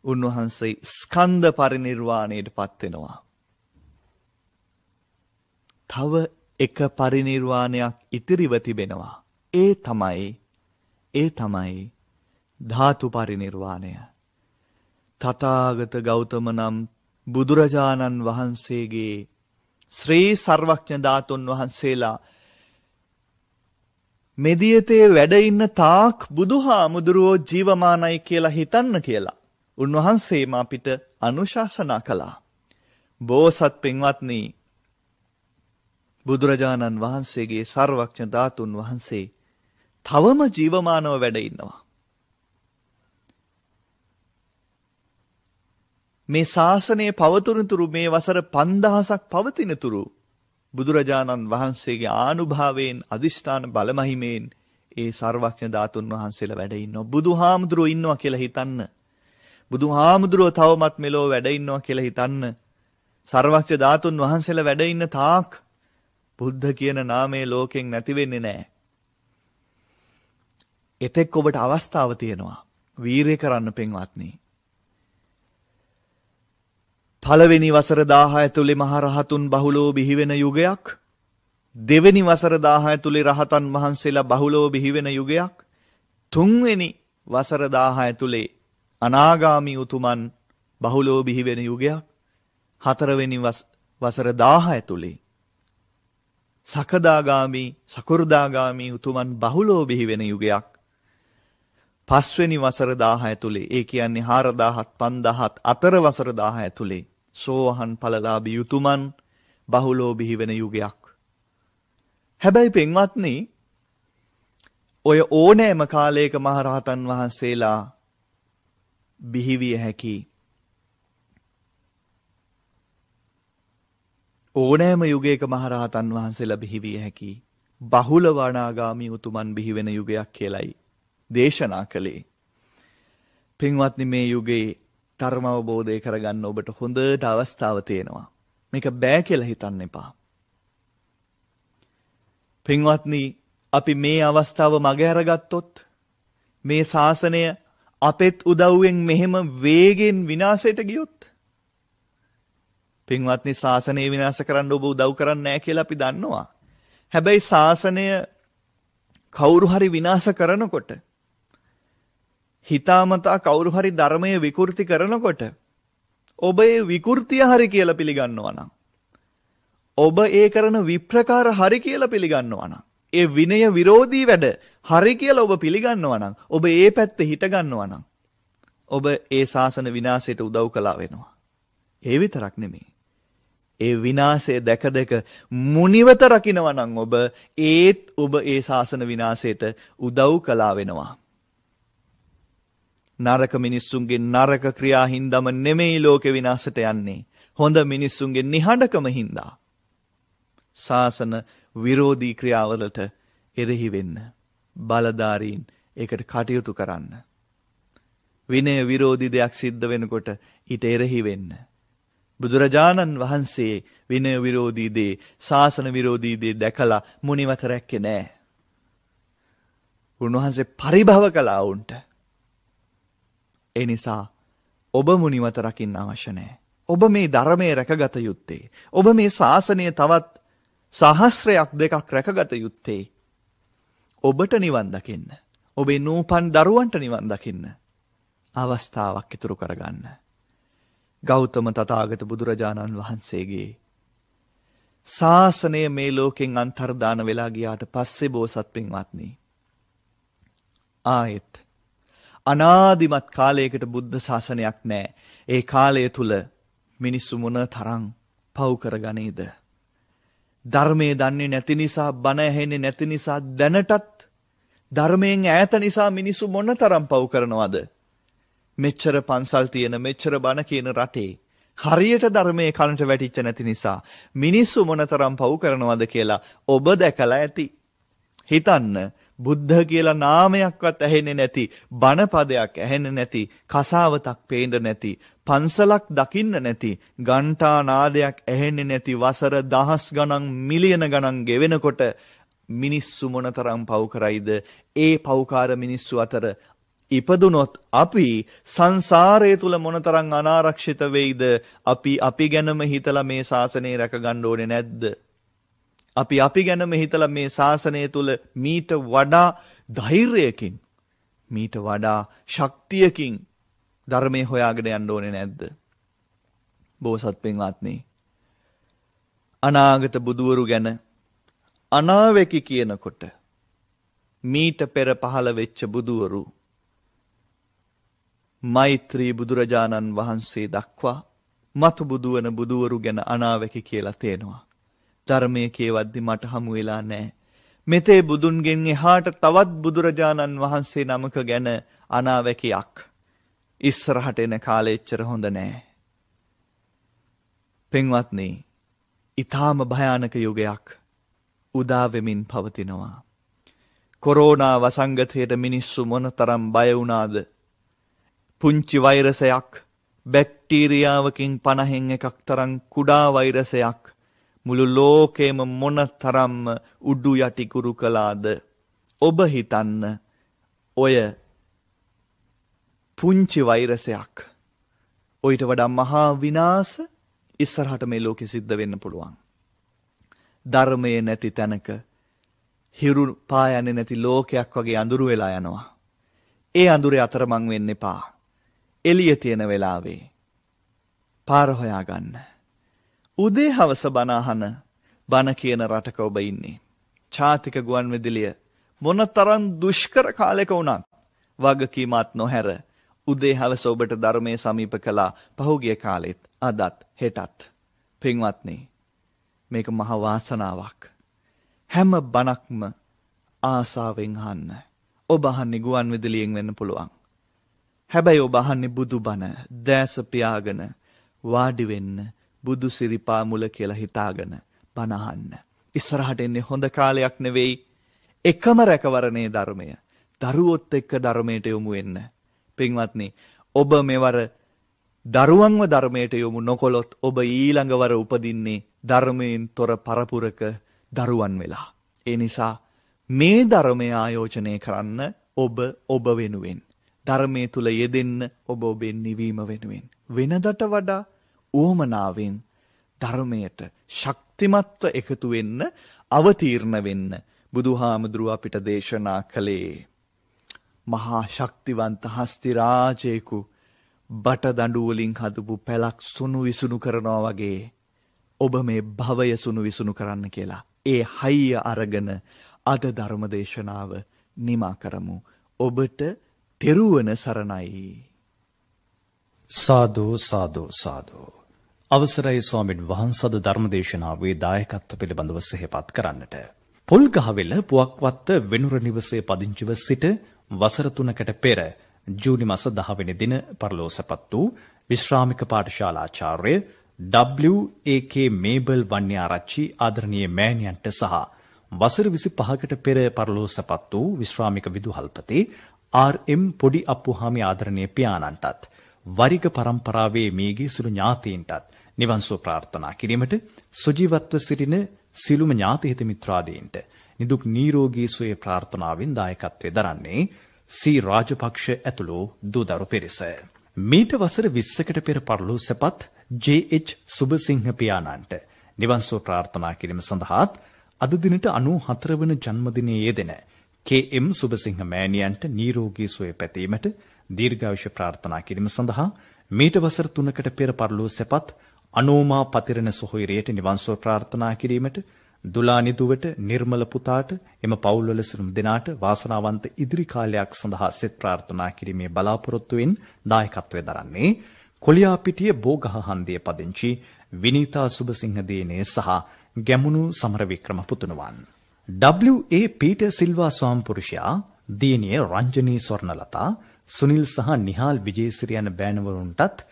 උන්වහන්සේ ස්කන්ධ පරිනිර්වාණයට පත් වෙනවා. තව එක පරිනිර්වාණයක් ඉතිරිව තිබෙනවා. ඒ තමයි ධාතු පරිනිර්වාණය. තථාගත ගෞතම නම් බුදුරජාණන් වහන්සේගේ ශ්‍රී සර්වඥ ධාතුන් වහන්සේලා මෙදියතේ වැඩ ඉන්න තාක් බුදුහාමුදුරුවෝ ජීවමානයි කියලා හිතන්න කියලා උන්වහන්සේම අපිට අනුශාසනා කළා. බෝසත් පින්වත්නි, බුදුරජාණන් වහන්සේගේ සර්වඥ ධාතුන් වහන්සේ තවම ජීවමානව වැඩ ඉන්නවා. මේ ශාසනයේ පවතුනතුරු මේ වසර 5000ක් පවතිනතුරු බුදුරජාණන් වහන්සේගේ ආනුභාවයෙන් අදිෂ්ඨාන බලමහිමෙන් ඒ සර්වඥ ධාතුන් වහන්සේලා වැඩ ඉන්නවා. බුදුහාමුදුරුවෝ ඉන්නවා කියලා හිතන්න. බුදුහාමුදුරුවෝ තවමත් මෙලෝ වැඩ ඉන්නවා කියලා හිතන්න. සර්වඥ ධාතුන් වහන්සේලා වැඩ ඉන්න තාක් බුද්ධ කියන නාමය ලෝකෙන් නැති වෙන්නේ නැහැ. එතෙක් ඔබට අවස්ථාව තියෙනවා. වීරය කරන්න පින්වත්නි. පළවෙනි වසර 1000 ඇතුලේ මහරහතුන් බහුලෝ බිහි වෙන යුගයක්. දෙවෙනි වසර 1000 ඇතුලේ රහතන් වහන්සේලා බහුලෝ බිහි වෙන යුගයක්. තුන්වෙනි වසර 1000 ඇතුලේ අනාගාමී උතුමන් බහුලෝ බිහි වෙන යුගයක්. හතරවෙනි වසර 1000 ඇතුලේ සකදාගාමී සකු르දාගාමී උතුමන් බහුලෝ බිහි වෙන යුගයක්. පස්වෙනි වසර 1000 ඇතුලේ ඒ කියන්නේ 4000ත් 5000ත් අතර වසර 1000 ඇතුලේ සෝවහන් ඵලලාභී උතුමන් බහුලෝ බිහි වෙන යුගයක්. හැබැයි පින්වත්නි ඔය ඕනෑම කාලයක මහරහතන් වහන්සේලා බිහිවිය හැකි. ඕනෑම යුගයක මහරහතන් වහන්සේලා බිහිවිය හැකි. බහුල වනාගාමී උතුමන් බිහි වෙන යුගයක් කියලයි දේශනා කළේ. පින්වත්නි මේ යුගයේ ධර්ම අවබෝධය කරගන්න ඔබට හොඳට අවස්ථාව තියෙනවා. මේක බෑ කියලා හිතන්න එපා. පින්වත්නි අපි මේ අවස්ථාව මගේ අරගත්තොත් මේ ශාසනය අපෙත් උදව්වෙන් මෙහෙම වේගෙන් විනාශයට ගියොත් පින්වත්නි ශාසනය විනාශ කරන්න ඔබ උදව් කරන්නේ නැහැ කියලා අපි දන්නවා. හැබැයි ශාසනය කවුරු හරි විනාශ කරනකොට හිතාමතා කවුරු හරි ධර්මය විකෘති කරනකොට ඔබ ඒ විකෘතිය හරි කියලා පිළිගන්නවා නම් ඔබ ඒ කරන විප්‍රකාර හරි කියලා පිළිගන්නවා නම් ඒ විනය විරෝධී වැඩ හරි කියලා ඔබ පිළිගන්නවා නම් ඔබ ඒ පැත්තේ හිට ගන්නවා නම් ඔබ ඒ ශාසන විනාශයට උදව් කළා වෙනවා. ඒ විතරක් නෙමෙයි. ඒ විනාශය දැක දැක මුනිවත රකින්නවා නම් ඔබ ඒ ශාසන විනාශයට උදව් කළා වෙනවා. නරක මිනිස්සුන්ගේ නරක ක්‍රියා හින්දාම නෙමෙයි ලෝකෙ විනාශයට යන්නේ. හොඳ මිනිස්සුන්ගේ නිහඬකම හින්දා. ශාසන විරෝධී ක්‍රියාවලට එරෙහි වෙන්න. බලධාරීන් ඒකට කටයුතු කරන්න. විනය විරෝධී දෙයක් සිද්ධ වෙනකොට ඊට එරෙහි වෙන්න. බුදුරජාණන් වහන්සේ විනය විරෝධී දේ, ශාසන විරෝධී දේ දැකලා මුනිවත රැක්කේ නෑ. උන්වහන්සේ පරිභව කළා උන්ට. ඒ නිසා ඔබ මුනිවත රකින්න අවශ්‍ය නෑ. ඔබ මේ ධර්මයේ රැකගත යුත්තේ. ඔබ මේ ශාසනය තවත් සහස්‍රයක් දෙකක් රැකගත යුත්තේ. ඔබට නිවන් දකින්න. ඔබේ නූපන් දරුවන්ට නිවන් දකින්න. අවස්ථාවක් ඉතුරු කරගන්න. ගෞතම තථාගත බුදුරජාණන් වහන්සේගේ ශාසනය මේ ලෝකෙන් අන්තර්දාන වෙලා ගියාට පස්සේ බෝසත් පින්වත්නි ආයෙත් අනාදිමත් කාලයකට බුද්ධ ශාසනයක් නැහැ. ඒ කාලය තුල මිනිස්සු මොන තරම් පව් කරගනේද? ධර්මයේ දන්නේ නැති නිසා, බණ ඇහෙන්නේ නැති නිසා, දැනටත් ධර්මයෙන් ඈත නිසා මිනිස්සු මොන තරම් පව් කරනවද? මෙච්චර පන්සල් තියෙන, මෙච්චර බණ කියන රටේ හරියට ධර්මයේ කනට වැටිච්ච නැති නිසා මිනිස්සු මොනතරම් පව් කරනවද කියලා ඔබ දැකලා ඇති. හිතන්න, බුද්ධ කියලා නාමයක්වත් ඇහෙන්නේ නැති, බණ පදයක් ඇහෙන්නේ නැති, කසාවතක් පේන්න නැති, පන්සලක් දකින්න නැති, ගන්ටා නාදයක් ඇහෙන්නේ නැති වසර දහස් ගණන්, මිලියන ගණන් ගෙවෙනකොට මිනිස්සු මොනතරම් පව් කරයිද? ඒ පව්කාර මිනිස්සු අතර ඉපදුනොත් අපි සංසාරය තුල මොනතරම් අනාරක්ෂිත වෙයිද? අපි ගැනම හිතලා මේ ශාසනය රැක ගන්න ඕනේ නැද්ද? අපි ගැනම හිතලා මේ ශාසනය තුල මීට වඩා ධෛර්යයකින්, මීට වඩා ශක්තියකින් ධර්මයේ හොයාගෙන යන්න ඕනේ නැද්ද? බෝසත් පින්වත්නි, අනාගත බුදුවරු ගැන අනාවැකි කියනකොට මීට පෙර පහළ වෙච්ච බුදුවරු මෛත්‍රී බුදුරජාණන් වහන්සේ දක්වා මතු බුදුවන බුදුවරු ගැන අනාවැකි කියලා තේනවා. ධර්මයේ කියවද්දි මට හමු වෙලා නැහැ. මෙතේ බුදුන්ගෙන් එහාට තවත් බුදුරජාණන් වහන්සේ නමක ගැන අනාවැකියක්. ඉස්සරහට එන කාලෙ එච්චර හොඳ නැහැ. පින්වත්නි, ඊටාම භයානක යුගයක් උදා වෙමින් පවතිනවා. කොරෝනා වසංගතයට මිනිස්සු මොනතරම් බය වුණාද? පුංචි වෛරසයක්, බැක්ටීරියාවකින් 50න් එකක් තරම් කුඩා වෛරසයක් මුළු ලෝකෙම මොනතරම් උඩු යටි කුරු කළාද? ඔබ හිතන්න, ඔය පුංචි වෛරසයක් ඔයිට වඩා මහා විනාශ ඉස්සරහට මේ ලෝකෙ සිද්ධ වෙන්න පුළුවන්. ධර්මයේ නැති තැනක හිරු පායන්නේ නැති ලෝකයක් වගේ අඳුරු වෙලා යනවා. ඒ අඳුරේ අතරමං වෙන්න එපා. එළිය තියෙන වෙලාවේ පාර හොයාගන්න. උදේ හවස බණ අහන, බණ කියන රටක ඔබ ඉන්නේ. ජාතික ගුවන් විදුලිය මොනතරම් දුෂ්කර කාලයක වුණත් වගකීමත් නොහැර උදේ හවස ඔබට ධර්මයේ සමීප කළා. පහුගිය කාලෙත්, අදත්, හෙටත්. පින්වත්නි, මේක මහ වාසනාවක්. හැම බණක්ම ආසාවෙන් අහන්න. ඔබ අහන්නේ ගුවන් විදුලියෙන් වෙන්න පුළුවන්. හැබැයි ඔබ අහන්නේ බුදු බණ. දැස පියාගෙන වාඩි වෙන්න, බුදු සිරිපා මුල කියලා හිතාගෙන බණ අහන්න. ඉස්සරහට එන්නේ හොඳ කාලයක් නෙවෙයි. එකම රැකවරණේ ධර්මය. දරුවොත් එක්ක ධර්මයට යොමු වෙන්න. පින්වත්නි, ඔබ මෙවර දරුවන්ව ධර්මයට යොමු නොකොලොත් ඔබ ඊළඟ වර උපදින්නේ ධර්මයෙන් තොර පරපුරක දරුවන් වෙලා. ඒ නිසා මේ ධර්මය ආයෝජනය කරන්න ඔබ වෙනුවෙන්. ධර්මයේ තුල යෙදෙන්න ඔබේ නිවීම වෙනුවෙන්. වෙනදට වඩා උවමනාවෙන් ධර්මයට ශක්තිමත්ව එකතු වෙන්න, අවතීර්ණ වෙන්න බුදුහාමුදුරුව අපිට දේශනා කළේ. මහා ශක්තිවන්ත හස්ති රාජයෙකු බට දඬු වලින් හදපු පැලක් සුණු විසුණු කරනවා වගේ ඔබ මේ භවය සුණු විසුණු කරන්න කියලා. ඒ හයිය අරගෙන අද ධර්ම දේශනාව නිමා කරමු. ඔබට තෙරුවන සරණයි. සාදු සාදු සාදු. අවසරයි ස්වාමීන් වහන්සේ, ධර්ම දේශනාවේ දායකත්ව පිළිබඳව සිහිපත් කරන්නට. පොල්ගහවෙල පුවක්වත්ත වෙනුර නිවසේ පදිංචිව සිට වසර 3කට පෙර ජූනි මාස 10 වෙනි දින පරලෝසපත් වූ විශ්‍රාමික පාඨශාලාචාර්ය W.A.K. මේබල් වන්‍යාරච්චි ආදරණීය මෑණියන්ට සහ වසර 25කට පෙර පරලෝසපත් වූ විශ්‍රාමික විදුහල්පති R.M. පොඩි අප්පුහාමි ආදරණීය පියාණන්ටත් වරිග පරම්පරාවේ මේගේ සුළු ඥාතීන්ටත් නිවන් සුව ප්‍රාර්ථනා කිරීමට සුජීවත්ව සිටින සිළුම ඥාති හිත මිත්‍රාදීන්ට නිදුක් නිරෝගී සුවය ප්‍රාර්ථනාවෙන් දායකත්වයේ දරන්නේ සී රාජපක්ෂ ඇතුළු දූදරු පිරිස. මීට වසර 20කට පෙර පරලෝසපත් J.H. සුබසිංහ පියාණන්ට නිවන් සුව ප්‍රාර්ථනා කිරීම සඳහාත් අද දිනට 94 වන ජන්මදිනයේ යෙදෙන K.M. සුබසිංහ මෑණියන්ට නිරෝගී සුවය පැතීමට දීර්ඝායුෂ ප්‍රාර්ථනා කිරීම සඳහා මීට වසර 3කට පෙර පරලෝසපත් අනෝමා පතිරණ සොහොයුරියට නිවන් සුව ප්‍රාර්ථනා කිරීමට දුලානි දුවට නිර්මල පුතාට එම පවුල්වල සියලුම දෙනාට වාසනාවන්ත ඉදිරි කාලයක් සඳහා සෙත් ප්‍රාර්ථනා කිරීමේ බලාපොරොත්තුවෙන් දායකත්වයේ දරන්නේ කොලියාපිටිය බෝගහ හන්දියේ පදිංචි විනීතා සුබසිංහ දේනේ සහ ගැමුණු සමරවික්‍රම පුතුණුවන්. W.A. පීටර් සිල්වා ස්වාමිපුරුෂයා, දියණිය රංජනී ස්වර්ණලතා, සුනිල් සහ නිහාල් විජේසිරි යන බෑණවරුන්ටත්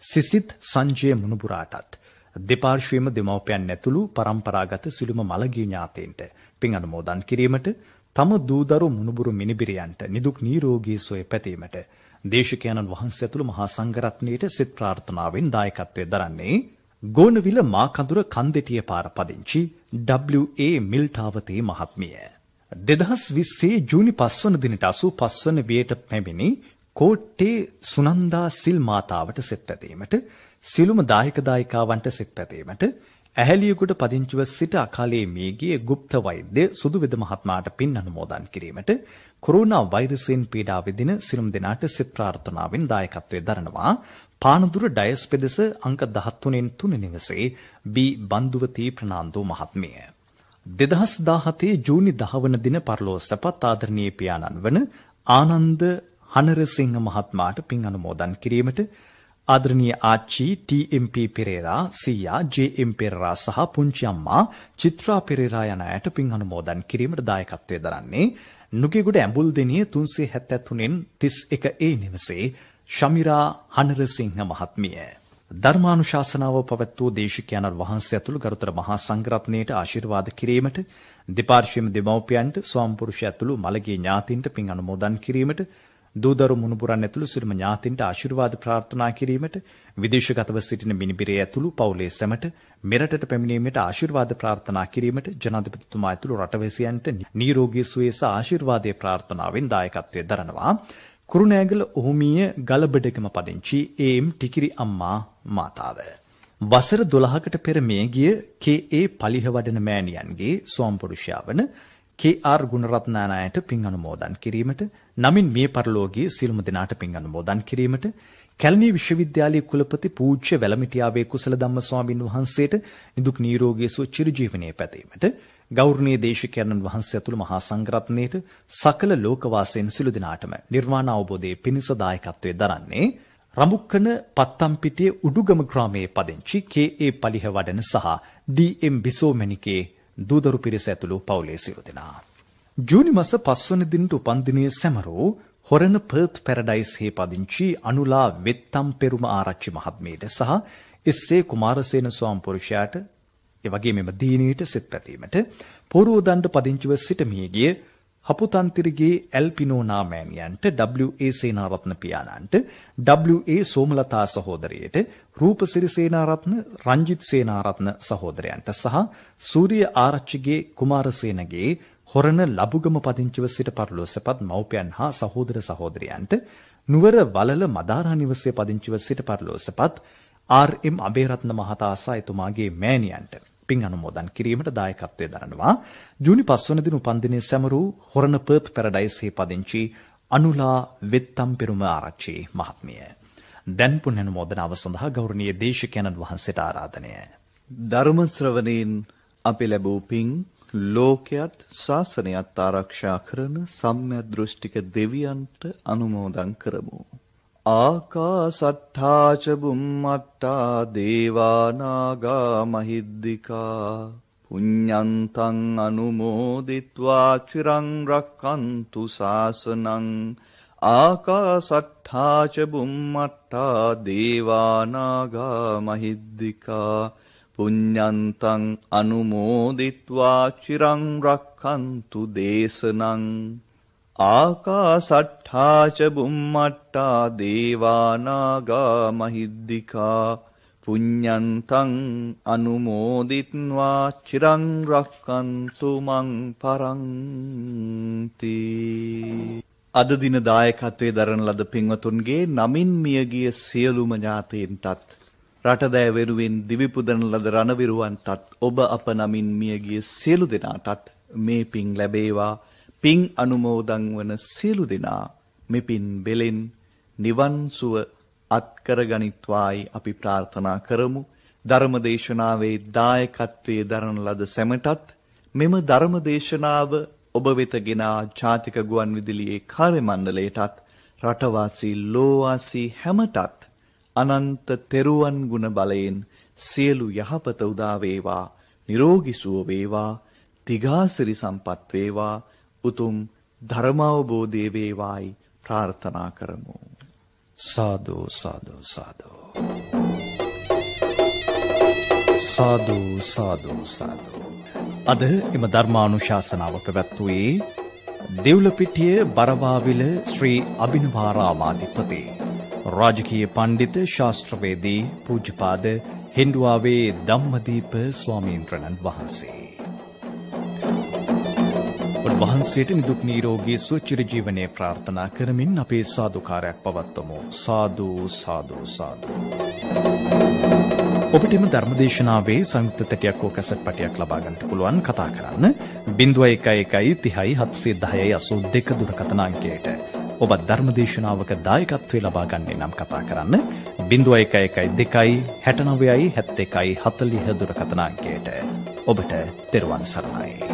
සිසිත් සංජය මුණුබුරාටත් දෙපාර්ශ්වයේම දෙමව්පියන් ඇතුළු පරම්පරාගත සිළුම මළගිය ඥාතීන්ට පින් අනුමෝදන් කිරීමට, තම දූදරු මුණුබුරු මිනිබිරියන්ට නිදුක් නිරෝගී සුවය පැතීමට දේශකයන්න් වහන්සේ ඇතුළු මහා සංඝරත්නයට සිත ප්‍රාර්ථනාවෙන් දායකත්වයේ දරන්නේ ගෝනවිල මාකඳුර කන්දෙටිය පාර පදිංචි W.A. මිල්ටාවතී මහත්මිය. 2020 ජූනි 5 වන දිනට 85 වන වියට පැමිණි කෝට්ටේ සුනන්දා සිල් මාතාවට සෙත් පැතීමට, සිළුම දායක දායිකාවන්ට සෙත් පැතීමට, ඇහැලියගොඩ පදිංචිව සිට අකාලයේ මියගිය ගුප්ත වෛද්‍ය සුදුවෙද මහත්මයාට පින් අනුමෝදන් කිරීමට, කොරෝනා වෛරසයෙන් පීඩා විඳින සිළුම් දෙනාට සෙත් ප්‍රාර්ථනාවෙන් දායකත්වයේ දරනවා පානදුර ඩයස් පෙදෙස අංක 13න් 3 නිවසේ බී බන්දුවතී ප්‍රනාන්දු මහත්මිය. 2017 ජූනි 10 වන දින පරලෝසපත් ආදරණීය පියාණන් වන ආනන්ද හනරසිංහ මහත්මයාට පින් අනුමෝදන් කිරීමට, ආදරණීය ආච්චි T.M.P. පෙරේරා, සීයා J.M. පෙරේරා සහ පුංචි අම්මා චිත්‍රා පෙරේරා යන අයට පින් අනුමෝදන් කිරීමට දායකත්වයේ දරන්නේ නුගේගොඩ ඇඹුල්දෙනිය 373න් 31A නිවසේ ශමිරා හනරසිංහ මහත්මිය. ධර්මානුශාසනාව පවත්වූ දේශිකානන් වහන්සේ ඇතුළු ගරුතර මහා සංඝරත්නයට ආශිර්වාද කිරීමට, දෙපාර්ශ්වයේම දෙමව්පියන්ට, ස්වාමිපුරුෂය ඇතුළු මළගිය ඥාතීන්ට පින් අනුමෝදන් කිරීමට, දූදරු මුණුබුරන් ඇතුළු සියලුම ඥාතීන්ට ආශිර්වාද ප්‍රාර්ථනා කිරීමට, විදේශගතව සිටින මිනිබිරේ ඇතුළු පවුලේ සැමට මෙරටට පැමිණීමට ආශිර්වාද ප්‍රාර්ථනා කිරීමට, ජනාධිපතිතුමා ඇතුළු රටවැසියන්ට නිරෝගී සුවය සහ ආශිර්වාදයේ ප්‍රාර්ථනාවෙන් දායකත්වයේ දරනවා. කුරුණෑගල උහුමිය ගලබඩගම පදිංචි ඒ.එම්. ටිකිරි අම්මා මාතාව. වසර 12කට පෙර මිය ගිය කේ.ඒ. පලිහවඩන මෑණියන්ගේ ස්වාමිපුරුෂයා වන කේ.ආර්. ගුණරත්නානායට පින් අනුමෝදන් කිරීමට, නමින් මිය පරලෝකීය සියලුම දෙනාට පින් අනුමෝදන් කිරීමට, කැලණිය විශ්වවිද්‍යාලයේ කුලපති පූජ්‍ය වැලමිටියාවේ කුසල ධම්ම ස්වාමින් වහන්සේට නිදුක් නිරෝගී සුව චිරජීවනයේ පැතීමට, ගෞරවනීය දේශිකානන් වහන්සේ ඇතුළු මහා සංඝරත්නයට සකල ලෝකවාසීන් සිළු දිනාටම නිර්වාණ අවබෝධයේ පිණිස දායකත්වයේ දරන්නේ රඹුක්කන පත්තම්පිටිය උඩුගම ග්‍රාමයේ පදිංචි කේ.ඒ. පලිහවඩන සහ ඩී.එම්. බිසෝමැණිකේ දූදරු පිරිස ඇතුළු පවුලේ සිළු දෙනා. ජූනි මාස 5 වන දිනට උපන්දිනයේ සැමරූ හොරණ පර්ත් පැරඩයිස් හේ පදිංචි අනුලා වෙත්තම් පෙරුම ආරච්චි මහත්මියට සහ එස්.ඒ. කුමාරසේන ස්වාමිපුරුෂයාට එවැගේ මෙම දීනීට සිත පැතීමට, පෝරුවදණ්ඩ පදිංචිව සිට මියගිය හපුතන්තිරගේ එල්පිනෝනා මෑණියන්ට, W.A. සේනාරත්න පියාණන්ට, W.A. සෝමලතා සහෝදරියට, රූපසිරි සේනාරත්න, රංජිත් සේනාරත්න සහෝදරයන්ට සහ සූරිය ආරච්චිගේ කුමාරසේනගේ හොරණ ලබුගම පදිංචිව සිට පරලෝසපත් මව්පියන් හා සහෝදර සහෝදරයන්ට, නුවර වලල මදාරා නිවසේ පදිංචිව සිට පරලෝසපත් ආර්.එම්. අබේරත්න මහතා සහ එතුමාගේ මෑණියන්ට පින් අනුමෝදන් කිරීමට දායකත්වයේ දරනවා. ජූනි 5 වන දින උපන්දිනයේ සැමරූ හොරණ පර්ත් පැරඩයිස් හේ පදිංචි අනුලා වෙත්තම් පෙරුම ආරච්චි මහත්මිය. දැන් පුණ්‍ය අනුමෝදනාව සඳහා ගෞරවනීය දේශිකානන් වහන්සේට ආරාධනය. ධර්ම ශ්‍රවණයෙන් අපි ලැබූ පින් ලෝකයත් ශාසනයත් ආරක්ෂා කරන සම්‍යක් දෘෂ්ටික දෙවියන්ට අනුමෝදන් කරමු. ආකාසට්ඨා ච බුම්මට්ඨා දේවා නාග මහිද්దికා පුඤ්ඤන්තං අනුමෝදිත්වා චිරං රක්ඛන්තු ශාසනං. ආකාසට්ඨා ච බුම්මට්ඨා දේවා නාග මහිද්దికා පුඤ්ඤන්තං අනුමෝදිත්වා චිරං රක්ඛන්තු දේශනං. ආකාසට්ඨා ච බුම්මට්ඨා දේවා නාග මහිද්దికා පුඤ්ඤන්තං අනුමෝදිත්වා චිරං රක්ඛන්තු මං පරන්ති. අද දින දායකත්වයේ දරන ලද පින්වතුන්ගේ නමින් මියගිය සියලුම ඥාතීන්ටත්, රටදෑ වෙනුවෙන් දිවි පුදන ලද රණවිරුවන්ටත්, ඔබ අප නමින් මියගිය සියලු දෙනාටත් මේ පින් ලැබේවා. පින් අනුමෝදන් වන සියලු දෙනා මෙපින් බෙලෙන් නිවන් සුව අත්කරගනිත්වායි අපි ප්‍රාර්ථනා කරමු. ධර්මදේශනාවේ දායකත්වයේ දරන ලද සැමටත්, මෙම ධර්මදේශනාව ඔබ වෙත ගෙනා ජාතික ගුවන්විදුලියේ කාර්ය මණ්ඩලයටත්, රටවාසී ලෝවාසී හැමටත් අනන්ත තෙරුවන් ගුණ බලයෙන් සියලු යහපත උදා වේවා, නිරෝගී සුව වේවා, තිගාසිරි සම්පත් වේවා, උතුම් ධර්මාවබෝධය වේවායි ප්‍රාර්ථනා කරමු. සාදු සාදු සාදු සාදු සාදු සාදු. අද එම ධර්මානුශාසනාව පැවැත්වුවේ දෙව්ලපිටිය බරවාවිල ශ්‍රී අභිනවාරාමාධිපති රාජකීය පණ්ඩිත ශාස්ත්‍රවේදී පූජ්‍යපාද හෙන්දුවාවේ ධම්මදීප ස්වාමීන්ද්‍රයන් වහන්සේ. උන්වහන්සේට නිදුක් නිරෝගී සුව චිරජීවනයේ ප්‍රාර්ථනා කරමින් අපේ සාදුකාරයක් පවත්වමු. සාදු සාදු සාදු. ඔබට එම ධර්මදේශනාවේ සංයුක්ත තැටියක් හෝ කැසට් පටියක් ලබා ගන්නට පුළුවන්. කතා කරන්න 0111 30 710 82 දුරකථන අංකයට. ඔබ ධර්මදේශනාවක දායකත්වයේ ලබා ගන්නේ නම් කතා කරන්න 0112 69 71 40 දුරකථන අංකයට. ඔබට තෙරුවන් සරණයි.